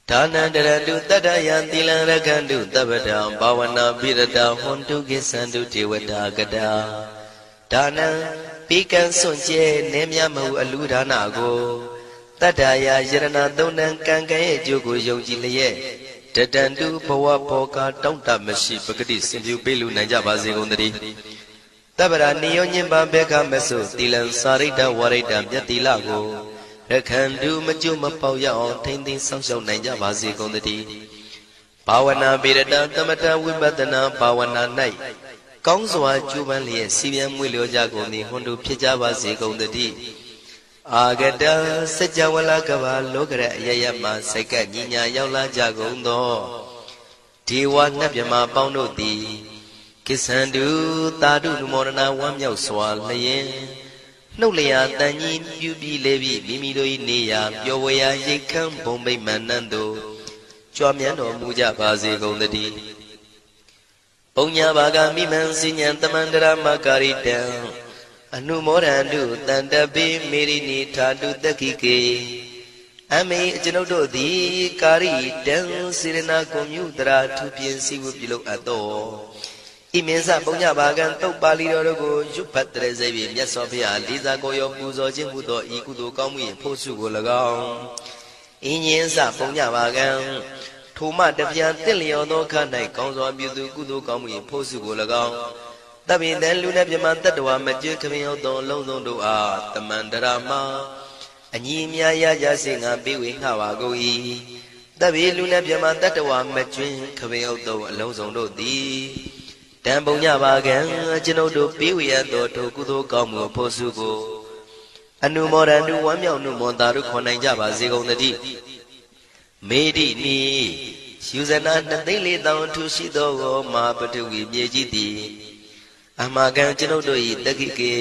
ဒါနန္တရတုတတ္တယံသီလံရကန္တုသဗ္ဗတံဘာဝနာပိရတဟွန်တုကိသန္တုဒေဝတာကတာဒါနံပိကံစွန့်ကျဲနေမြမဟုအလူဒါနကိုတတ္တယာယရဏသုံးတန်ကံကံရဲ့အကျိုးကိုယုံကြည်လျက်တတန္တုဘဝဘောကတောင့်တမရှိပဂတိစင်ပြုပေးလူနိုင်ကြပါစေကုန်သတည်းတဗ္ဗရာနိယောညင်ပံဘေခမဆုသီလံစာရိတ္တဝရိတ္တမြတ်တိလကိုရခန္တုမကျွမပေါရအောင်ထိမ့်သိမ်းဆောင်ရှောက်နိုင်ကြပါစေကုန်သတည်းဘာဝနာပိရတံသမထဝိပဿနာဘာဝနာ၌ကောင်းစွာကျူးပန်းလျက်စီပြန်မွေလျောကြကုန်သည်ဟွန်တုဖြစ်ကြပါစေကုန်သတည်းအာဂတစัจ java လကဘာလောကရအယယမှစိတ်ကညီညာရောက်လာကြကုန်သောဒေဝနတ်မြမပေါင်းတို့သည်ကိစ္ဆန္တုသာဓုနုမောဒနာဝမ်းမြောက်စွာလျင်နှုတ်လျာတန်ကြီးပြုပြီးလေပြီးမိမိတို့၏နေရာပျော်ဝေရာရိတ်ခမ်းဘုံဗိမာန်နှံတို့ကြွမြန်းတော်မူကြပါစေကုန်သတည်းပုံညာဘာဂမိမံစဉ္ဉံတမန္တရမကာရိတံအနုမောဒန္တုတန္တပိမေရိနိထာတုတခိကေအမေကျွန်ုပ်တို့သည်ကာရိတံစေရနာကွန်မြူတရာထူပြင်းစီဝပြုလုပ်အပ်သောဣမင်းစပုံညဘာကံတုတ်ပါဠိတော်တို့ကိုရွတ်ဖတ်တရစေပြီးမြတ်စွာဘုရားလေးစားကိုရောပူဇော်ခြင်းဟူသောဤကုသိုလ်ကောင်းမှု၏ဖို့စုကို၎င်းဣညင်းစပုံညဘာကံထိုမှတပြန်တင့်လျော်သောခါ၌ကောင်းစွာပြုသူကုသိုလ်ကောင်းမှု၏ဖို့စုကို၎င်းတပိတံလူနဲ့မြမတတ္တဝါမကျွခမင်းဟုတ်သောလုံးစုံတို့အားတမန္တရာမအညီအများရကြစေငါပေးဝေငှပါကုန်၏တပိလူနဲ့မြမတတ္တဝါမကျွခမင်းဟုတ်သောအလုံးစုံတို့သည်တံပုံညပါကံကျွန်ုပ်တို့ပေးဝေရသောထိုကုသိုလ်ကောင်းမှုဖို့စုကိုအနုမောဒန္တုဝမ်းမြောက်နှုမောတာတို့ခေါ်နိုင်ကြပါစေကုန်သတည်းမေတိနိယူဇနာ2,400,000ထူရှိသောမဟာပထဝီမြေကြီးသည်အမကံကျွန်ုပ်တို့၏တခိကေ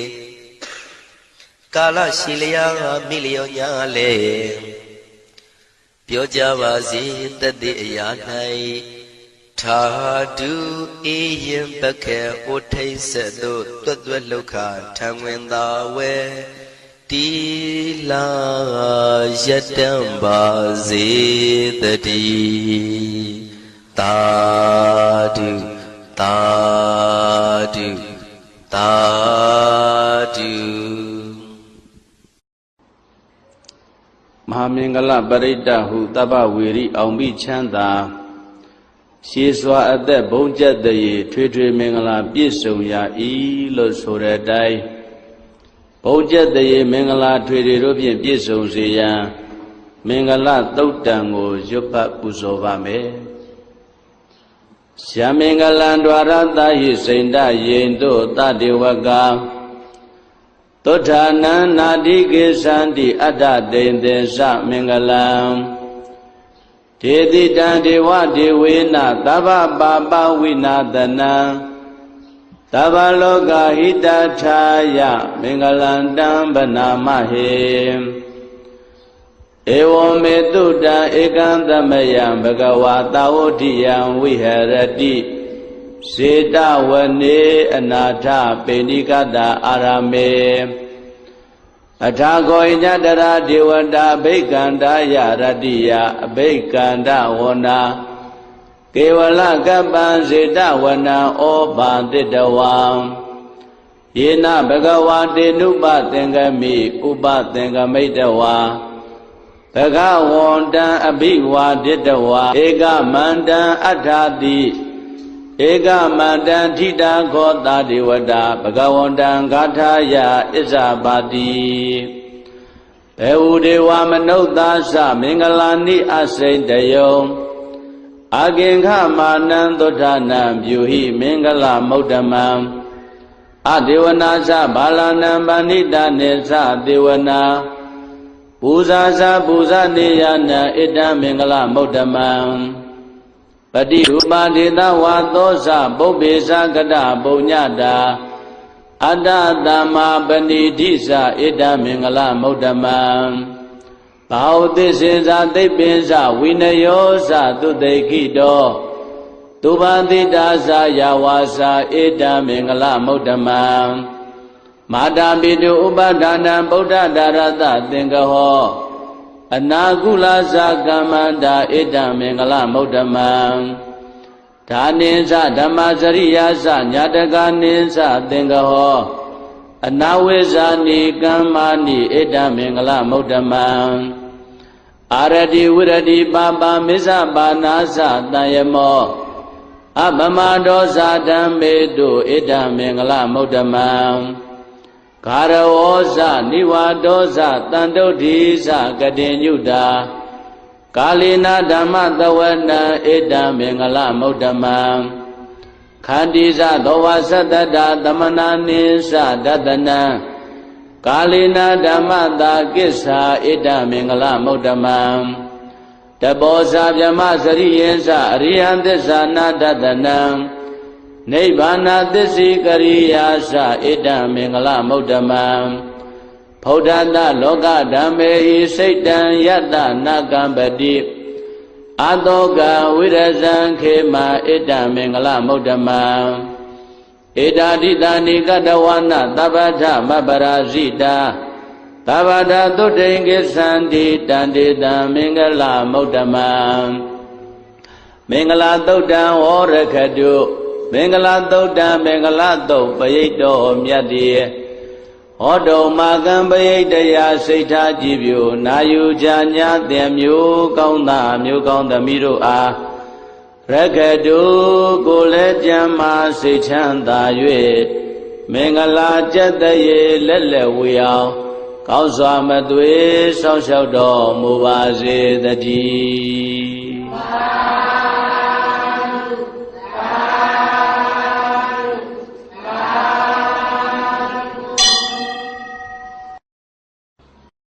ကာလရှိလျာမိလျောညာလေပြောကြပါစေတတိအရာ၌ထာဒုအေယံပခေဩထိတ်ဆက်သို့တွတ်တွတ်လောက်ခထံဝင်သာဝဲ တီလာယတံပါစေတတိသာဓုသာဓုသာဓုမဟာမင်္ဂလပရိတ္တဟုတပ္ပဝေရိအောင်မိချမ်းသာရှည်စွာအသက်ဘုံကျက်တရေထွေထွေမင်္ဂလာပြည့်စုံရာဤလို့ဆိုတဲ့အတိုင်းဘုံကျက်တရေမင်္ဂလာထွေထွေတို့ဖြင့်ပြည့်စုံစေရန်မင်္ဂလသုတ်တံကိုရွတ်ဖတ်ပူဇော်ပါမယ်ရှမင်္ဂလံ द्वार တာဟိစိန္ဒယေင်တို့တတေဝကသုဋ္ဌာနံနာတိကေသန္တိအတ္တတိန်သေသမင်္ဂလံဒေတိတံဒေဝဒေဝေနသဗ္ဗပါပဝိနာသနံသဗ္ဗလောကဟိတထာယမင်္ဂလံတံဗနာမဟေဧဝံမေတုတံဧကံသမယံဘဂဝါသာဝတိယံဝိဟရတိစေတဝနေအနာထပေဏိကတာအာရမေအထာခောညတရာဒေဝတာအဘိက္ခန္တာယရတိယအဘိက္ခန္တဝနာကေဝလကပ္ပံစေတဝနံဩဘာတိတဝံယေနဘဂဝါတေနုပသင်္ကမိဥပသင်္ကမိတဝါဘဂဝန္တံအဘိဝါဒိတဝါဧကမန္တံအထာတိဧကမန္တံထိတာခောတာဒေဝတာဘဂဝန္တံဂါထာယဣဇာပါတိဘေဝဒေဝမနုဿာသမင်္ဂလာနိအစိတယုံအကင်္ခမာနံသုဋ္ဌာနံပြုဟိမင်္ဂလမௌတ္တမံအဒေဝနာသဘာလနံပဏိတနေသဒေဝနာပူဇာသပူဇာနေယနာဣတံမင်္ဂလမௌတ္တမံပတိရူပဒေသဝါသောဇပုပ္ပေသကတပုညတာအတ္တသမ္မာပဏိဓိသဣတံမင်္ဂလမௌတ္တမံဘာဝသစ္စေဇသိပ္ပိဇဝိနယောဇသုတေခိတောသူပတိတာဇယဝါစာဣတံမင်္ဂလမௌတ္တမံမာတာပိတုဥပဒါနံဗုဒ္ဓဒါရတသင်္ကဟောအနာကုလသကမ္မန္တာဣတံမင်္ဂလမௌတ္တမံဒါနိသဓမ္မစရိယာသညာတကနိသသင်္ကဟောအနာဝိဇာနိကမ္မာနိဣတံမင်္ဂလမௌတ္တမံအာရတိဝိရတိပါပါမစ္ဆပါနာသတံယမောအပမဒောဇာဓမ္မေတုဣတံမင်္ဂလမௌတ္တမံဂါရဝောဇနိဝါဒောဇတန္တုဒိဇကတိညုတာကာလိနာဓမ္မသဝနံဣတံမင်္ဂလမௌတ္တမံခန္တိဇသောဝသတ္တတာသမနာနိသဒတနံကာလိနာဓမ္မတာကိစ္ဆာဣတံမင်္ဂလမௌတ္တမံတဘောဇဗြဟ္မစရိယေသအရိယံသစ္စာနာဒတနံနိဗ္ဗာနသစ္စိကရိယာသဣတံမင်္ဂလမௌတ္တမံဗုဒ္ဓတလောကဓမ္မေဟိစိတ်တံယတနာကံပတိအတောကဝိရဇံခေမဣတံမင်္ဂလမௌတ္တမံဣဒာတိတာနိကတဝနာသဗ္ဗထမပရာဇိတာသဗ္ဗတသုတ္တိကိသန္တိတန္တိတံမင်္ဂလမௌတ္တမံမင်္ဂလာသုတ်တံဝရခတုမင်္ဂလာသုတ်တံမင်္ဂလာသုတ်ပရိတ်တော်မြတ်တည်းဟောတုံမာကံပရိတ်တရားစိတ်ထားကြည်ပြိုနာယူကြညာသင်မျိုးကောင်းသားမျိုးကောင်းသမီးတို့အားရခတုကိုလည်းကြံမာစိတ်ချမ်းသာ၍မင်္ဂလာကျက်တရေလက်လက်ဝေအောင်ကောင်းစွာမသွေဆောင်းလျှောက်တော်မူပါစေတည်း